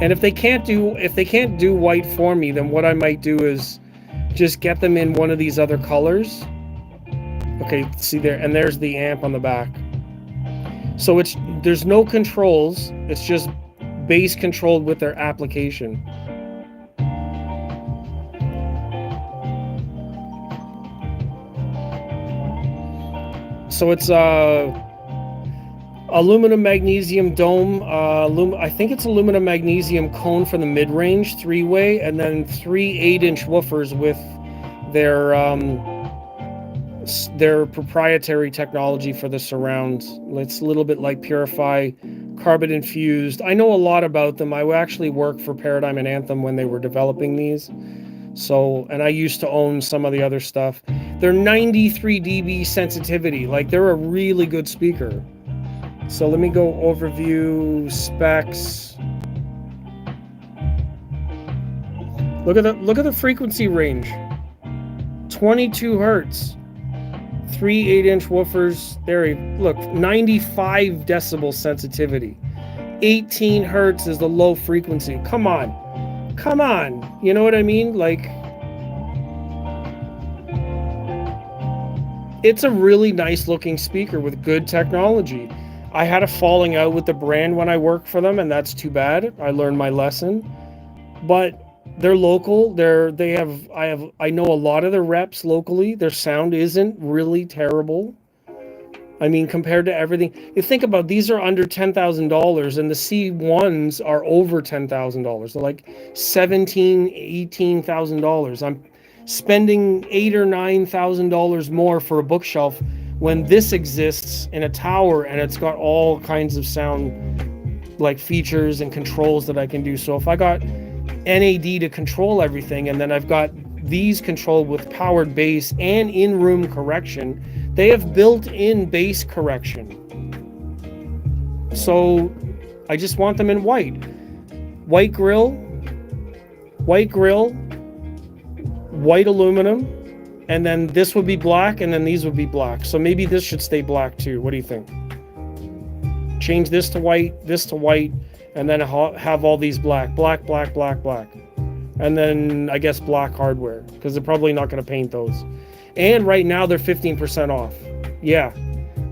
And if they can't do white for me, then what I might do is just get them in one of these other colors. Okay, see there, and there's the amp on the back. So there's no controls, it's just bass controlled with their application. So it's aluminum magnesium dome, I think it's aluminum magnesium cone for the mid-range, 3-way, and then 3 8-inch woofers with their proprietary technology for the surrounds. It's a little bit like Purify, carbon infused. I know a lot about them. I actually worked for Paradigm and Anthem when they were developing these. So, and I used to own some of the other stuff. They're 93 dB sensitivity. Like, they're a really good speaker. So let me go overview specs. Look at the frequency range. 22 hertz. 3 8-inch woofers. There, look, 95 decibel sensitivity. 18 hertz is the low frequency. Come on. Come on. You know what I mean? Like, it's a really nice looking speaker with good technology. I had a falling out with the brand when I worked for them, and that's too bad. I learned my lesson. But they're local. I know a lot of the reps locally. Their sound isn't really terrible. I mean, compared to everything, you think about, these are under $10,000, and the C1s are over $10,000. They're like $17,000, $18,000. I'm spending $8,000 or $9,000 more for a bookshelf when this exists in a tower, and it's got all kinds of sound like features and controls that I can do. So if I got NAD to control everything, and then I've got these controlled with powered bass and in-room correction, they have built-in bass correction. So I just want them in white. White grill, white aluminum, and then this would be black, and then these would be black. So maybe this should stay black too. What do you think? Change this to white, and then have all these black. And then I guess black hardware, because they're probably not going to paint those. And right now they're 15% off. Yeah,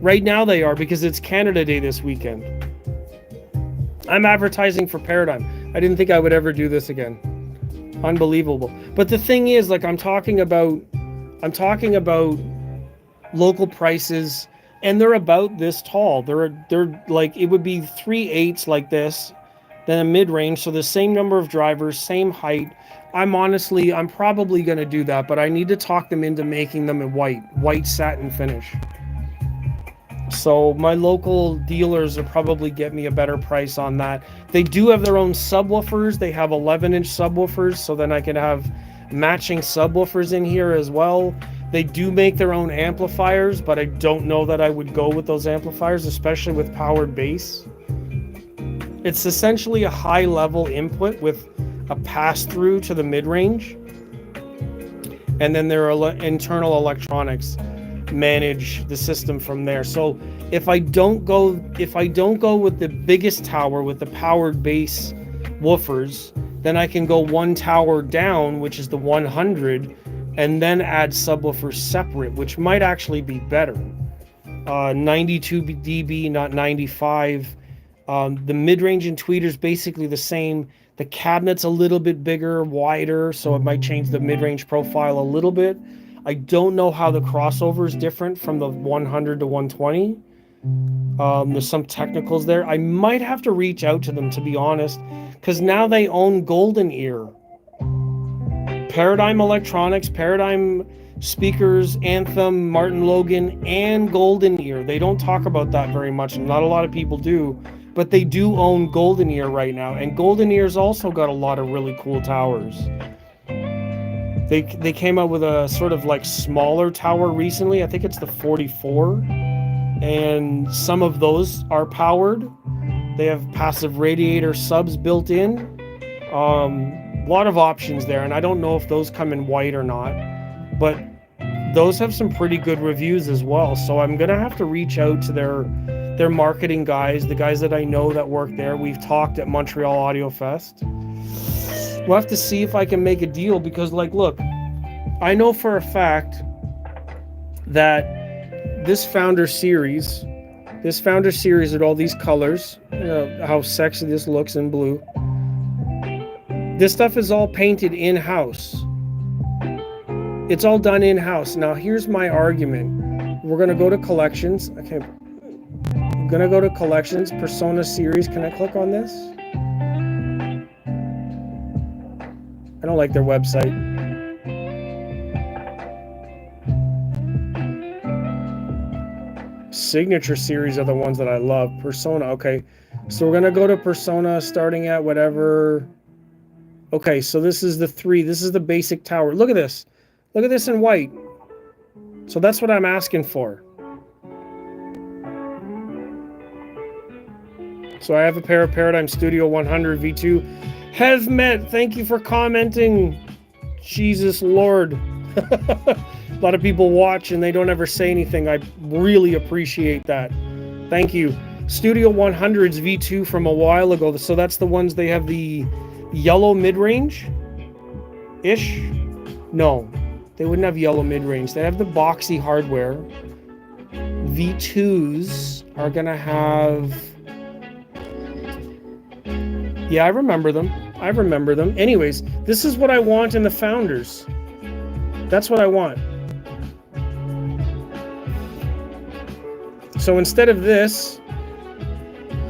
right now they are, because it's Canada Day this weekend. I'm advertising for Paradigm. I didn't think I would ever do this again. Unbelievable. But the thing is, like, I'm talking about local prices, and they're about this tall. They're like, it would be 3/8 like this, then a mid-range, so the same number of drivers, same height. I'm probably going to do that, but I need to talk them into making them in white satin finish. So my local dealers will probably get me a better price on that. They do have their own subwoofers. They have 11-inch subwoofers, so then I can have matching subwoofers in here as well. They do make their own amplifiers, but I don't know that I would go with those amplifiers, especially with powered bass. It's essentially a high-level input with a pass-through to the mid-range, and then their internal electronics manage the system from there. So if I don't go with the biggest tower with the powered bass woofers, then I can go one tower down, which is the 100, and then add subwoofers separate, which might actually be better. 92 dB, not 95. The mid-range and tweeter's basically the same. The cabinet's a little bit bigger, wider, so it might change the mid-range profile a little bit. I don't know how the crossover is different from the 100 to 120. There's some technicals there. I might have to reach out to them, to be honest, because now they own Golden Ear. Paradigm Electronics, Paradigm Speakers, Anthem, Martin Logan, and Golden Ear. They don't talk about that very much, and not a lot of people do, but they do own Golden Ear right now, and Golden Ear's also got a lot of really cool towers. They came out with a sort of like smaller tower recently. I think it's the 44, and some of those are powered. They have passive radiator subs built in. A lot of options there, and I don't know if those come in white or not, but those have some pretty good reviews as well. So I'm gonna have to reach out to their They're marketing guys, the guys that I know that work there. We've talked at Montreal Audio Fest. We'll have to see if I can make a deal because, like, look, I know for a fact that this founder series with all these colors, how sexy this looks in blue, this stuff is all painted in-house. It's all done in-house. Now, here's my argument. We're going to go to collections. Okay, I'm going to go to collections, Persona series. Can I click on this? I don't like their website. Signature series are the ones that I love. Persona, okay. So we're going to go to Persona starting at whatever. Okay, so this is the 3. This is the basic tower. Look at this. Look at this in white. So that's what I'm asking for. So I have a pair of Paradigm Studio 100 V2. Hevmet, thank you for commenting. Jesus Lord. A lot of people watch and they don't ever say anything. I really appreciate that. Thank you. Studio 100's V2 from a while ago. So that's the ones they have the yellow mid-range-ish? No. They wouldn't have yellow mid-range. They have the boxy hardware. V2s are going to have... Yeah, I remember them. Anyways, this is what I want in the Founders. That's what I want. So instead of this,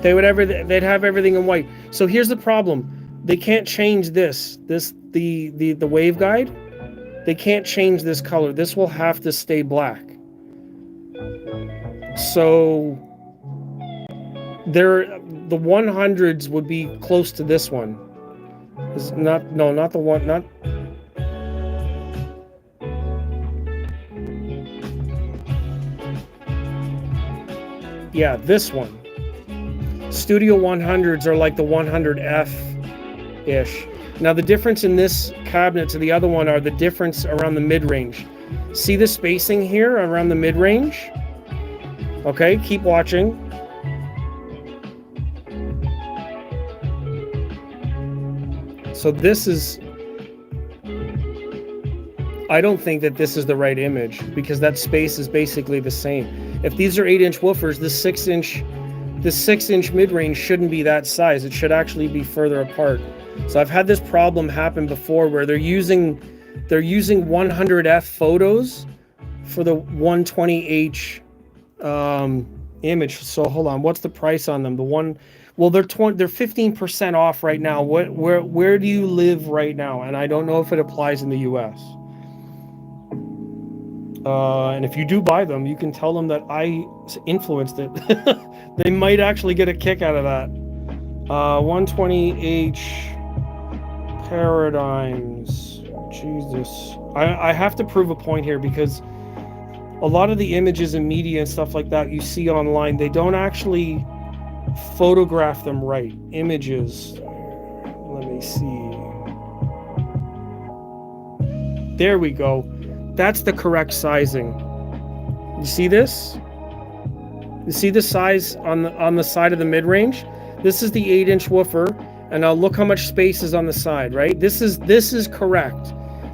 they'd have everything in white. So here's the problem. They can't change this. The waveguide. They can't change this color. This will have to stay black. So the 100s would be close to this one. Not the one. Not. Yeah, this one. Studio 100s are like the 100F-ish. Now the difference in this cabinet to the other one are the difference around the mid-range. See the spacing here around the mid-range? Okay, keep watching. So this is... I don't think that this is the right image because that space is basically the same. If these are 8-inch woofers, the 6-inch mid-range shouldn't be that size. It should actually be further apart. So I've had this problem happen before where they're using 100F photos for the 120H image. So hold on, what's the price on them? Well, they're 15% off right now. Where do you live right now? And I don't know if it applies in the US. And if you do buy them, you can tell them that I influenced it. They might actually get a kick out of that. 120H Paradigms. Jesus. I have to prove a point here because a lot of the images and media and stuff like that you see online, they don't actually photograph them right. Images. Let me see. There we go. That's the correct sizing. You see this? You see the size on the side of the mid-range? This is the 8-inch woofer, and now look how much space is on the side, right? This is correct.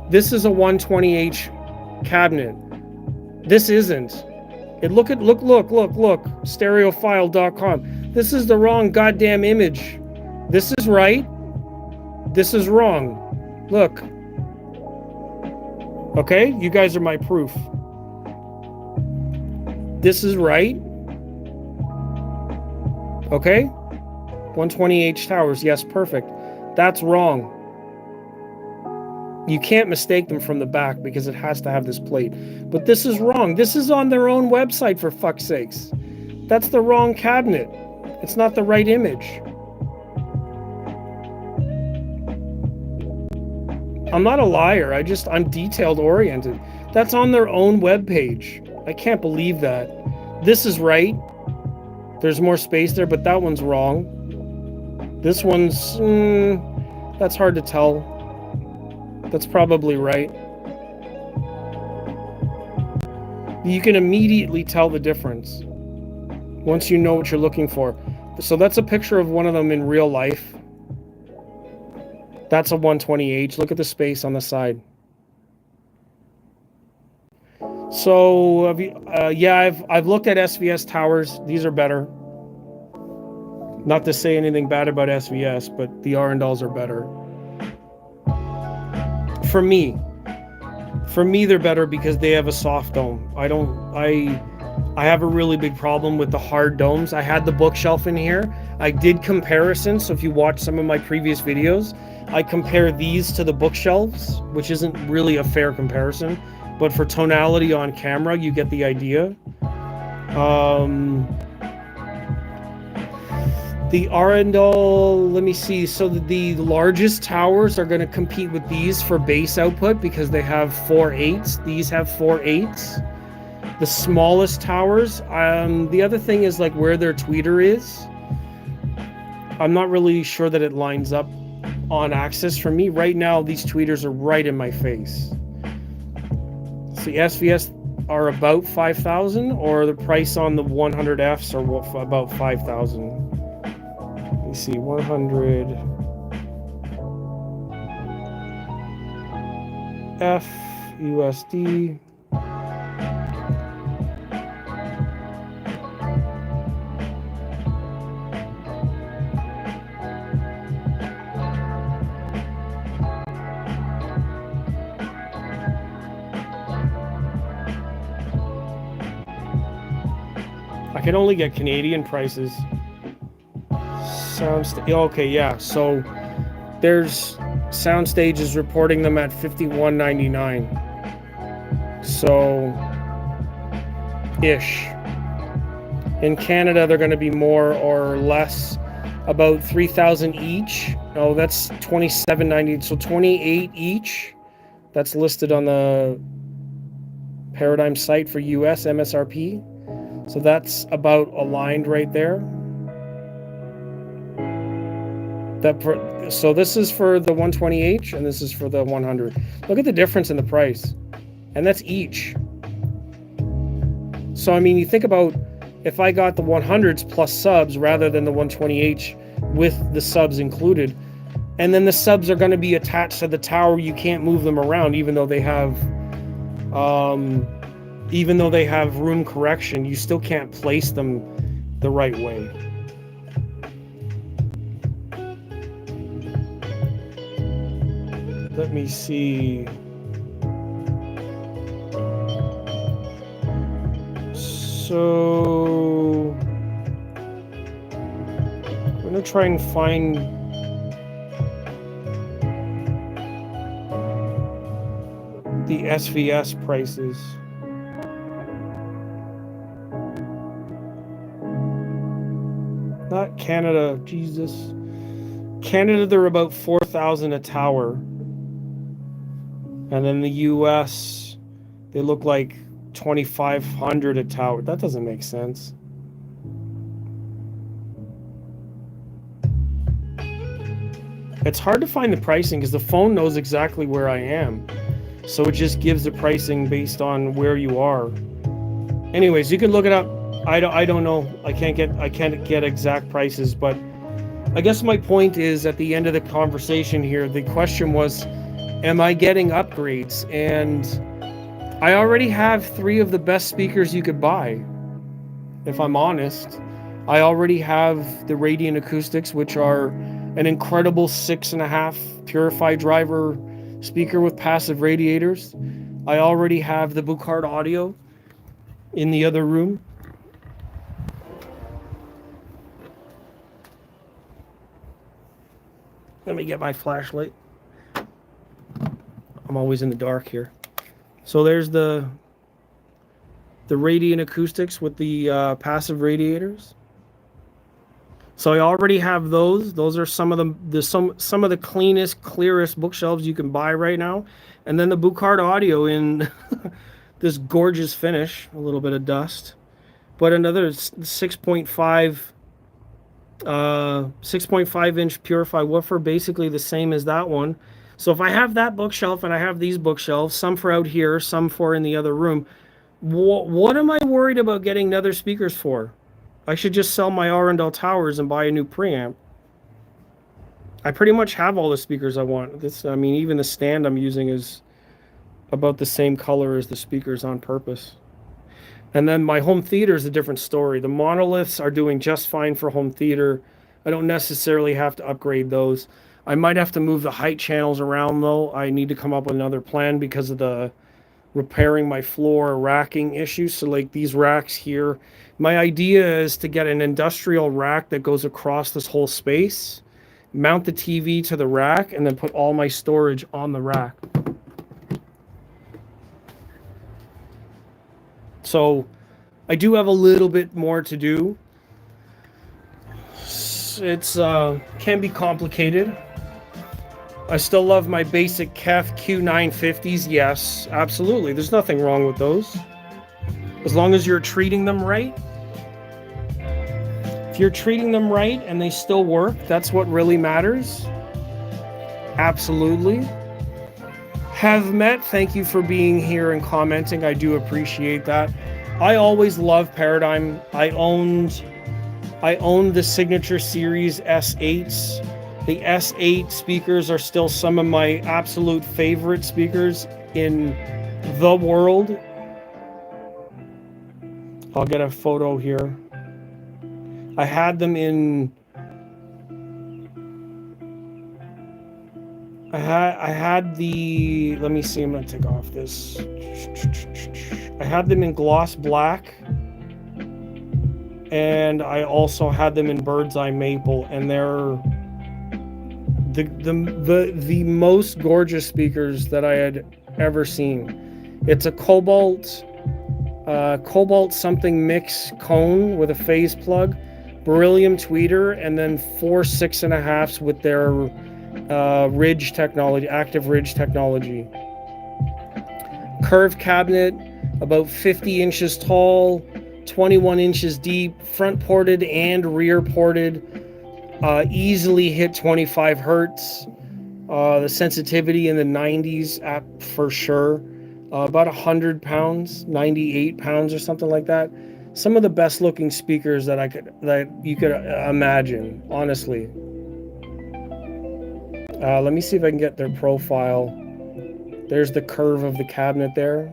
This is a 120H cabinet. This isn't. Look, stereophile.com. This is the wrong goddamn image. This is right. This is wrong. Look. Okay, you guys are my proof. This is right. Okay? 120H towers, yes, perfect. That's wrong. You can't mistake them from the back because it has to have this plate. But this is wrong. This is on their own website, for fuck's sakes. That's the wrong cabinet. It's not the right image. I'm not a liar. I'm detailed oriented. That's on their own webpage. I can't believe that. This is right. There's more space there, but that one's wrong. This one's... that's hard to tell. That's probably right. You can immediately tell the difference. once you know what you're looking for. So that's a picture of one of them in real life. That's a 120H. Look at the space on the side. So yeah, I've looked at SVS towers. These are better. Not to say anything bad about SVS, but the Arundels are better. For me, they're better because they have a soft dome. I have a really big problem with the hard domes. I had the bookshelf in here. I did comparisons. So if you watch some of my previous videos, I compare these to the bookshelves, which isn't really a fair comparison, but for tonality on camera, you get the idea. The Arundel, let me see. So the largest towers are going to compete with these for bass output because they have 4/8s. These have 4/8s. The smallest towers, the other thing is like where their tweeter is. I'm not really sure that it lines up on axis for me. Right now, these tweeters are right in my face. So the SVS are about 5,000, or the price on the 100Fs are about 5,000. Let me see, 100 F USD. I can only get Canadian prices. Okay, yeah. So there's Soundstage is reporting them at $51.99. So ish. In Canada, they're going to be more or less, about 3,000 each. Oh, that's $27.90. So 28 each. That's listed on the Paradigm site for US MSRP. So that's about aligned right there. So this is for the 120H and this is for the 100. Look at the difference in the price. And that's each. So I mean, you think about if I got the 100s plus subs rather than the 120H with the subs included, and then the subs are going to be attached to the tower, you can't move them around even though they have room correction, you still can't place them the right way. Let me see. So I'm gonna try and find the SVS prices. Not Canada, Jesus. Canada, they're about 4,000 a tower. And then the US, they look like 2,500 a tower. That doesn't make sense. It's hard to find the pricing because the phone knows exactly where I am. So it just gives the pricing based on where you are. Anyways, you can look it up. I don't know. I can't get exact prices, but I guess my point is at the end of the conversation here, the question was, am I getting upgrades? And I already have 3 of the best speakers you could buy, if I'm honest. I already have the Radiant Acoustics, which are an incredible 6.5 Purify driver speaker with passive radiators. I already have the Buchard Audio in the other room. Let me get my flashlight. I'm always in the dark here. So there's the Radiant Acoustics with the passive radiators. So I already have those. Those are some of some of the cleanest, clearest bookshelves you can buy right now. And then the Buchard Audio in this gorgeous finish, a little bit of dust, but another 6.5 inch Purify woofer, basically the same as that one. So if I have that bookshelf and I have these bookshelves, some for out here, some for in the other room, what am I worried about getting other speakers for? I should just sell my Arundel Towers and buy a new preamp. I pretty much have all the speakers I want. I mean, even the stand I'm using is about the same color as the speakers on purpose. And then my home theater is a different story. The monoliths are doing just fine for home theater. I don't necessarily have to upgrade those. I might have to move the height channels around though. I need to come up with another plan because of the repairing my floor racking issues. So like these racks here, my idea is to get an industrial rack that goes across this whole space, mount the TV to the rack, and then put all my storage on the rack. So I do have a little bit more to do. It's can be complicated. I still love my basic KEF Q950s. Yes, absolutely. There's nothing wrong with those. As long as you're treating them right. If you're treating them right and they still work, that's what really matters. Absolutely. Have met, thank you for being here and commenting. I do appreciate that. I always love Paradigm. I owned the Signature Series S8s. The S8 speakers are still some of my absolute favorite speakers in the world. I'll get a photo here. I had them in... I had the... Let me see, I'm going to take off this. I had them in gloss black. And I also had them in bird's eye maple. And they're the most gorgeous speakers that I had ever seen. It's a cobalt something mix cone with a phase plug, beryllium tweeter, and then 4 6.5s with their ridge technology, active ridge technology. Curved cabinet, about 50 inches tall, 21 inches deep, front ported and rear ported. Easily hit 25 hertz. The sensitivity in the 90s for sure. About 100 pounds, 98 pounds or something like that. Some of the best looking speakers that you could imagine, honestly. Let me see if I can get their profile. There's the curve of the cabinet there.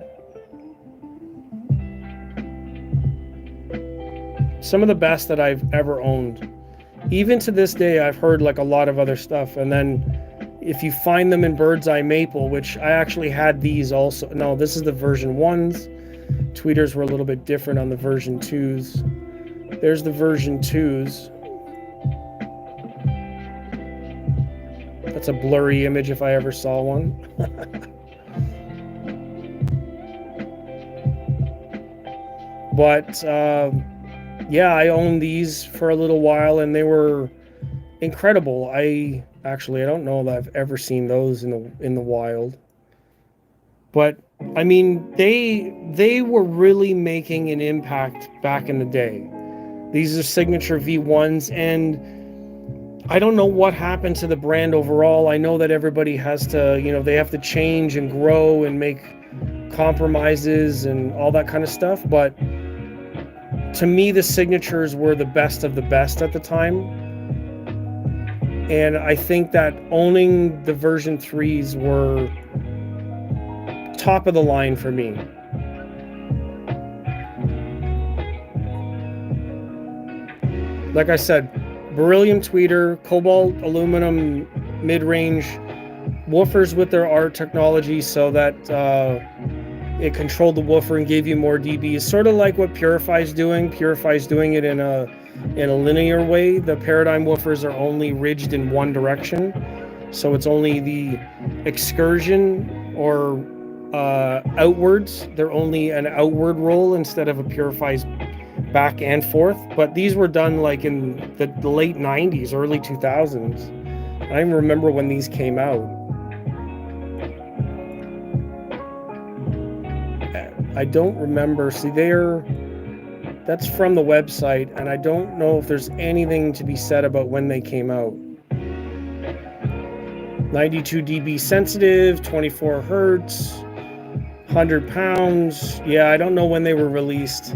Some of the best that I've ever owned. Even to this day, I've heard like a lot of other stuff. And then if you find them in bird's eye maple, which I actually had these also. No, this is the version 1s. Tweeters were a little bit different on the version 2s. There's the version 2s. That's a blurry image if I ever saw one. But yeah, I owned these for a little while and they were incredible. I don't know that I've ever seen those in the wild. But I mean, they were really making an impact back in the day. These are Signature V1s, and I don't know what happened to the brand overall. I know that everybody has to, they have to change and grow and make compromises and all that kind of stuff, but to me, the Signatures were the best of the best at the time. And I think that owning the version 3s were top of the line for me. Like I said, beryllium tweeter, cobalt aluminum mid-range, woofers with their art technology so that it controlled the woofer and gave you more dBs, sort of like what Purify's doing. Purify's doing it in a linear way. The Paradigm woofers are only ridged in one direction, so it's only the excursion or outwards. They're only an outward roll instead of a Purify's back and forth. But these were done like in the late 90s, early 2000s. I even remember when these came out. I don't remember. See, that's from the website, and I don't know if there's anything to be said about when they came out. 92 dB sensitive, 24 hertz, 100 pounds. Yeah, I don't know when they were released.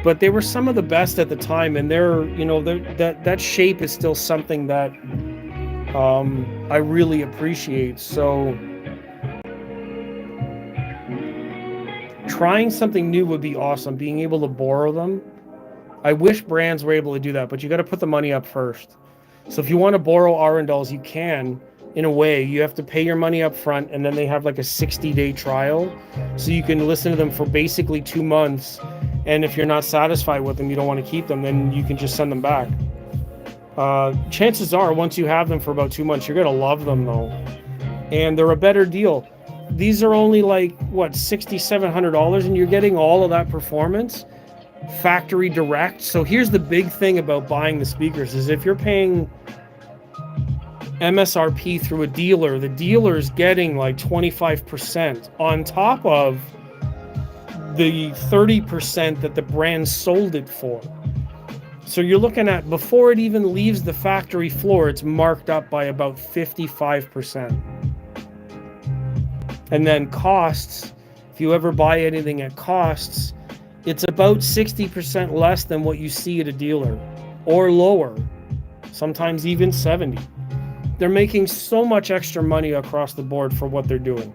but they were some of the best at the time, and that shape is still something that I really appreciate. So trying something new would be awesome. Being able to borrow them. I wish brands were able to do that, but you got to put the money up first. So if you want to borrow Arundel's, you can. In a way, you have to pay your money up front, and then they have like a 60-day trial, so you can listen to them for basically 2 months. And if you're not satisfied with them, you don't want to keep them, then you can just send them back. Chances are, once you have them for about 2 months, you're gonna love them though, and they're a better deal. These are only like what, $6,700, and you're getting all of that performance factory direct. So here's the big thing about buying the speakers is if you're paying MSRP through a dealer, the dealer's getting like 25% on top of the 30% that the brand sold it for. So you're looking at, before it even leaves the factory floor, it's marked up by about 55%. And then costs, if you ever buy anything at costs, it's about 60% less than what you see at a dealer, or lower, sometimes even 70. They're making so much extra money across the board for what they're doing.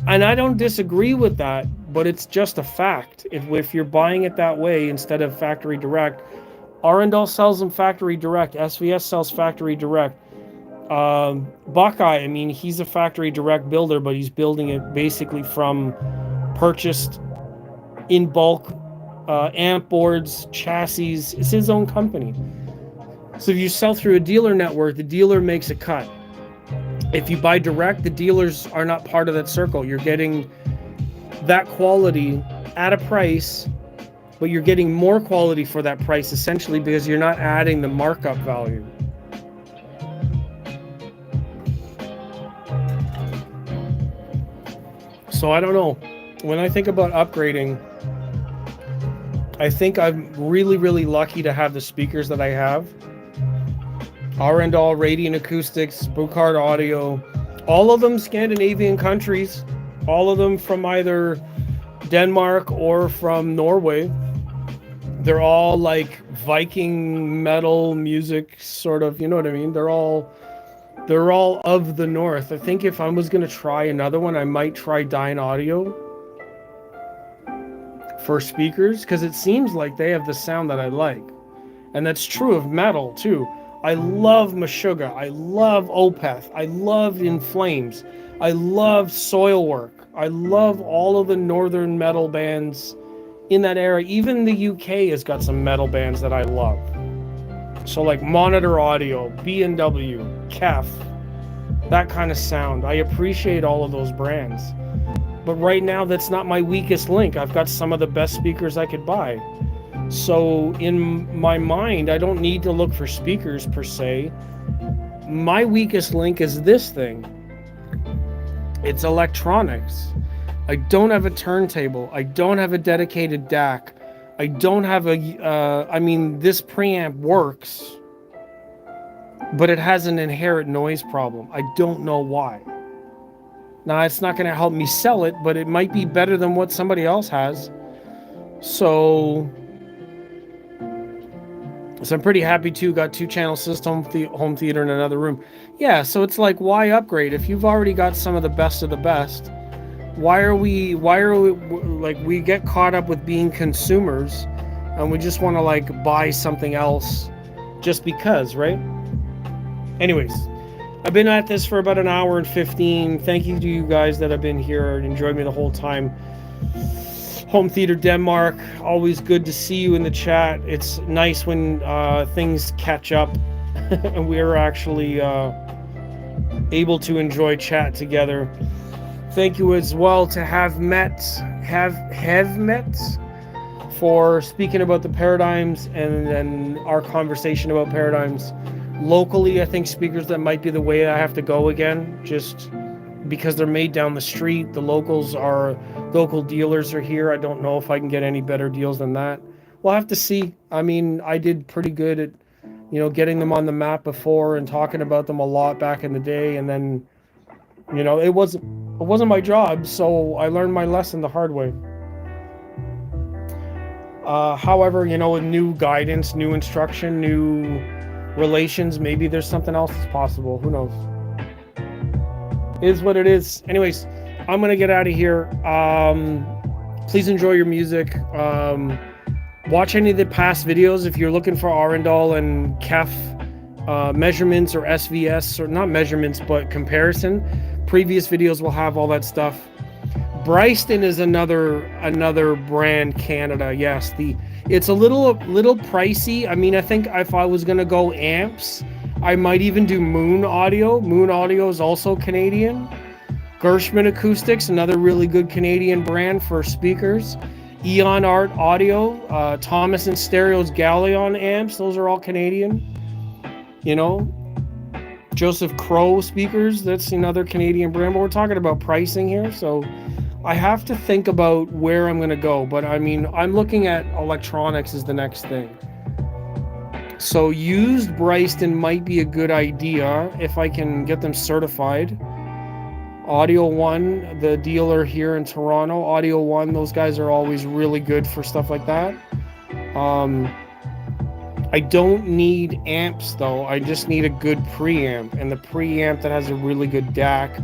And I don't disagree with that, but it's just a fact. If you're buying it that way instead of factory direct, Arundel sells them factory direct, SVS sells factory direct. Buckeye, I mean, he's a factory direct builder, but he's building it basically from purchased in bulk amp boards, chassis. It's his own company. So if you sell through a dealer network, the dealer makes a cut. If you buy direct, the dealers are not part of that circle. You're getting that quality at a price, but you're getting more quality for that price essentially because you're not adding the markup value. So I don't know. When I think about upgrading, I think I'm really, really lucky to have the speakers that I have. Arundel, Radiant Acoustics, Brookhart Audio, all of them Scandinavian countries, all of them from either Denmark or from Norway. They're all like Viking metal music, sort of, you know what I mean? They're all of the north. I think if I was going to try another one, I might try Dyne Audio for speakers, because it seems like they have the sound that I like. And that's true of metal too. I love Meshuggah, I love Opeth, I love In Flames, I love Soilwork, I love all of the northern metal bands in that era. Even the UK has got some metal bands that I love. So like Monitor Audio, B&W, Kef, that kind of sound. I appreciate all of those brands. But right now, that's not my weakest link. I've got some of the best speakers I could buy. So in my mind, I don't need to look for speakers per se. My weakest link is this thing. It's electronics. I don't have a turntable. I don't have a dedicated DAC. I don't have I mean, this preamp works, but it has an inherent noise problem. I don't know why. Now, it's not going to help me sell it, but it might be better than what somebody else has. So I'm pretty happy too. Got 2-channel system, home theater in another room. Yeah, so it's like, why upgrade if you've already got some of the best? Why are we like, we get caught up with being consumers and we just want to like buy something else just because, right? Anyways, I've been at this for about an hour and 15. Thank you to you guys that have been here and enjoyed me the whole time. Home Theater Denmark, always good to see you in the chat. It's nice when things catch up and we're actually able to enjoy chat together. Thank you as well to have met for speaking about the paradigms and our conversation about paradigms. Locally, I think speakers that might be the way I have to go again, just because they're made down the street. The local dealers are here. I don't know if I can get any better deals than that. We'll have to see. I mean, I did pretty good at, getting them on the map before and talking about them a lot back in the day. And then, it wasn't my job, so I learned my lesson the hard way. However, with new guidance, new instruction, new relations, maybe there's something else that's possible. Who knows? It is what it is. Anyways, I'm gonna get out of here. Please enjoy your music. Watch any of the past videos if you're looking for Arundel and Kef measurements or SVS, or not measurements but comparison. Previous videos will have all that stuff. Bryston is another brand, Canada. Yes, it's a little pricey. I mean, I think if I was gonna go amps, I might even do Moon Audio. Moon Audio is also Canadian. Gershman Acoustics, another really good Canadian brand for speakers. Eon Art Audio, Thomas and Stereo's Galleon amps, those are all Canadian. Joseph Crow speakers, that's another Canadian brand, but we're talking about pricing here, so I have to think about where I'm going to go. But I mean, I'm looking at electronics as the next thing. So used Bryston might be a good idea if I can get them certified. Audio One, the dealer here in Toronto, Audio One, those guys are always really good for stuff like that. I don't need amps though, I just need a good preamp, and the preamp that has a really good DAC,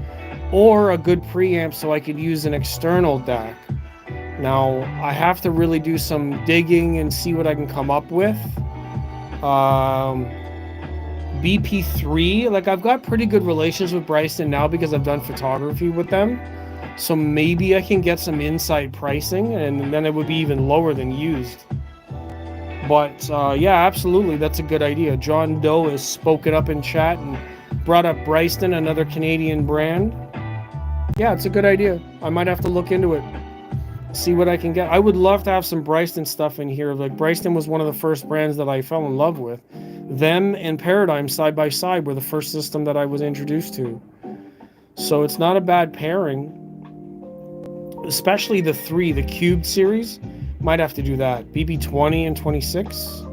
or a good preamp so I could use an external DAC. Now, I have to really do some digging and see what I can come up with. BP3, like I've got pretty good relations with Bryston now because I've done photography with them. So maybe I can get some inside pricing, and then it would be even lower than used. But yeah, absolutely, that's a good idea. John Doe has spoken up in chat and brought up Bryston, another Canadian brand. Yeah, it's a good idea. I might have to look into it, see what I can get. I would love to have some Bryston stuff in here. Like, Bryston was one of the first brands that I fell in love with. Them and Paradigm side by side were the first system that I was introduced to. So it's not a bad pairing. Especially the Cubed series. Might have to do that. BB20 and 26.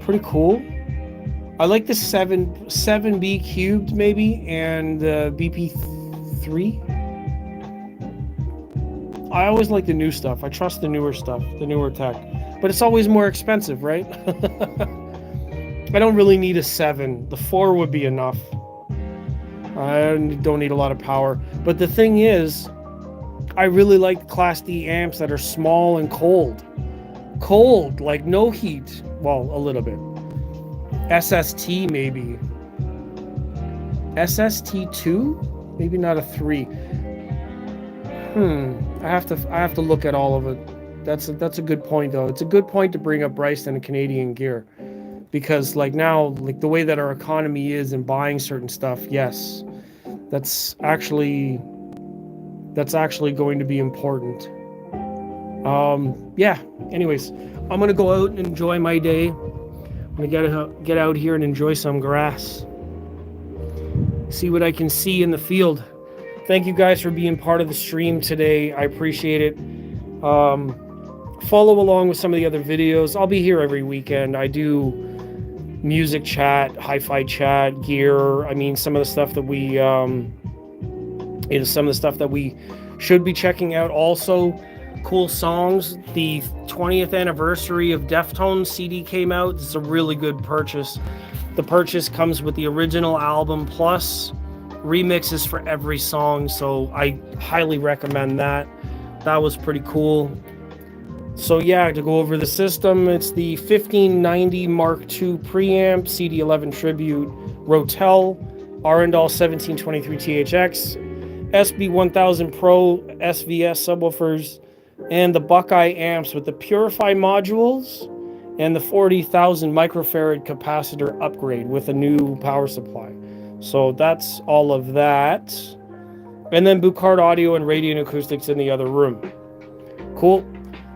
Pretty cool. I like the 7B Cubed maybe, and BP3. I always like the new stuff. I trust the newer stuff, the newer tech. But it's always more expensive, right? I don't really need a 7. The 4 would be enough. I don't need a lot of power. But the thing is, I really like Class D amps that are small and cold. Cold, like no heat. Well, a little bit. SST maybe. SST2? Maybe not a 3. I have to look at all of it. That's a good point though. It's a good point to bring up Bryston and Canadian gear. Because like now, like the way that our economy is in buying certain stuff, yes, that's actually going to be important. Yeah, anyways, I'm gonna go out and enjoy my day. I'm gonna get out here and enjoy some grass, see what I can see in the field. Thank you guys for being part of the stream today. I appreciate it. Follow along with some of the other videos. I'll be here every weekend. I do music chat, HiFi chat, gear. I mean, some of the stuff that we should be checking out. Also, cool songs. The 20th anniversary of Deftones CD came out. It's a really good purchase. The purchase comes with the original album plus remixes for every song, so I highly recommend that. That was pretty cool. So yeah, to go over the system, it's the 1590 Mark II preamp, CD11 Tribute, Rotel, Arundel 1723 THX, SB1000 Pro SVS subwoofers, and the Buckeye amps with the Purify modules and the 40,000 microfarad capacitor upgrade with a new power supply. So that's all of that. And then Bucard Audio and Radiant Acoustics in the other room. Cool.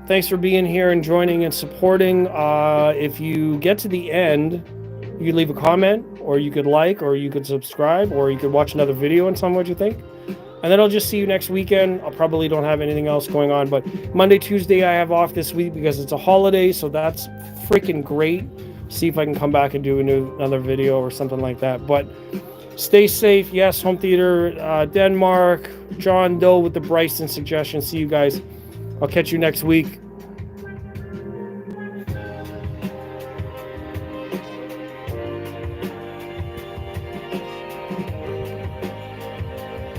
Thanks for being here and joining and supporting. If you get to the end, you could leave a comment, or you could like, or you could subscribe, or you could watch another video and tell me what you think. And then I'll just see you next weekend. I probably don't have anything else going on, but Monday, Tuesday I have off this week because it's a holiday, so that's freaking great. See if I can come back and do another video or something like that. But stay safe. Yes, Home Theater Denmark, John Doe with the Bryston suggestion. See you guys. I'll catch you next week.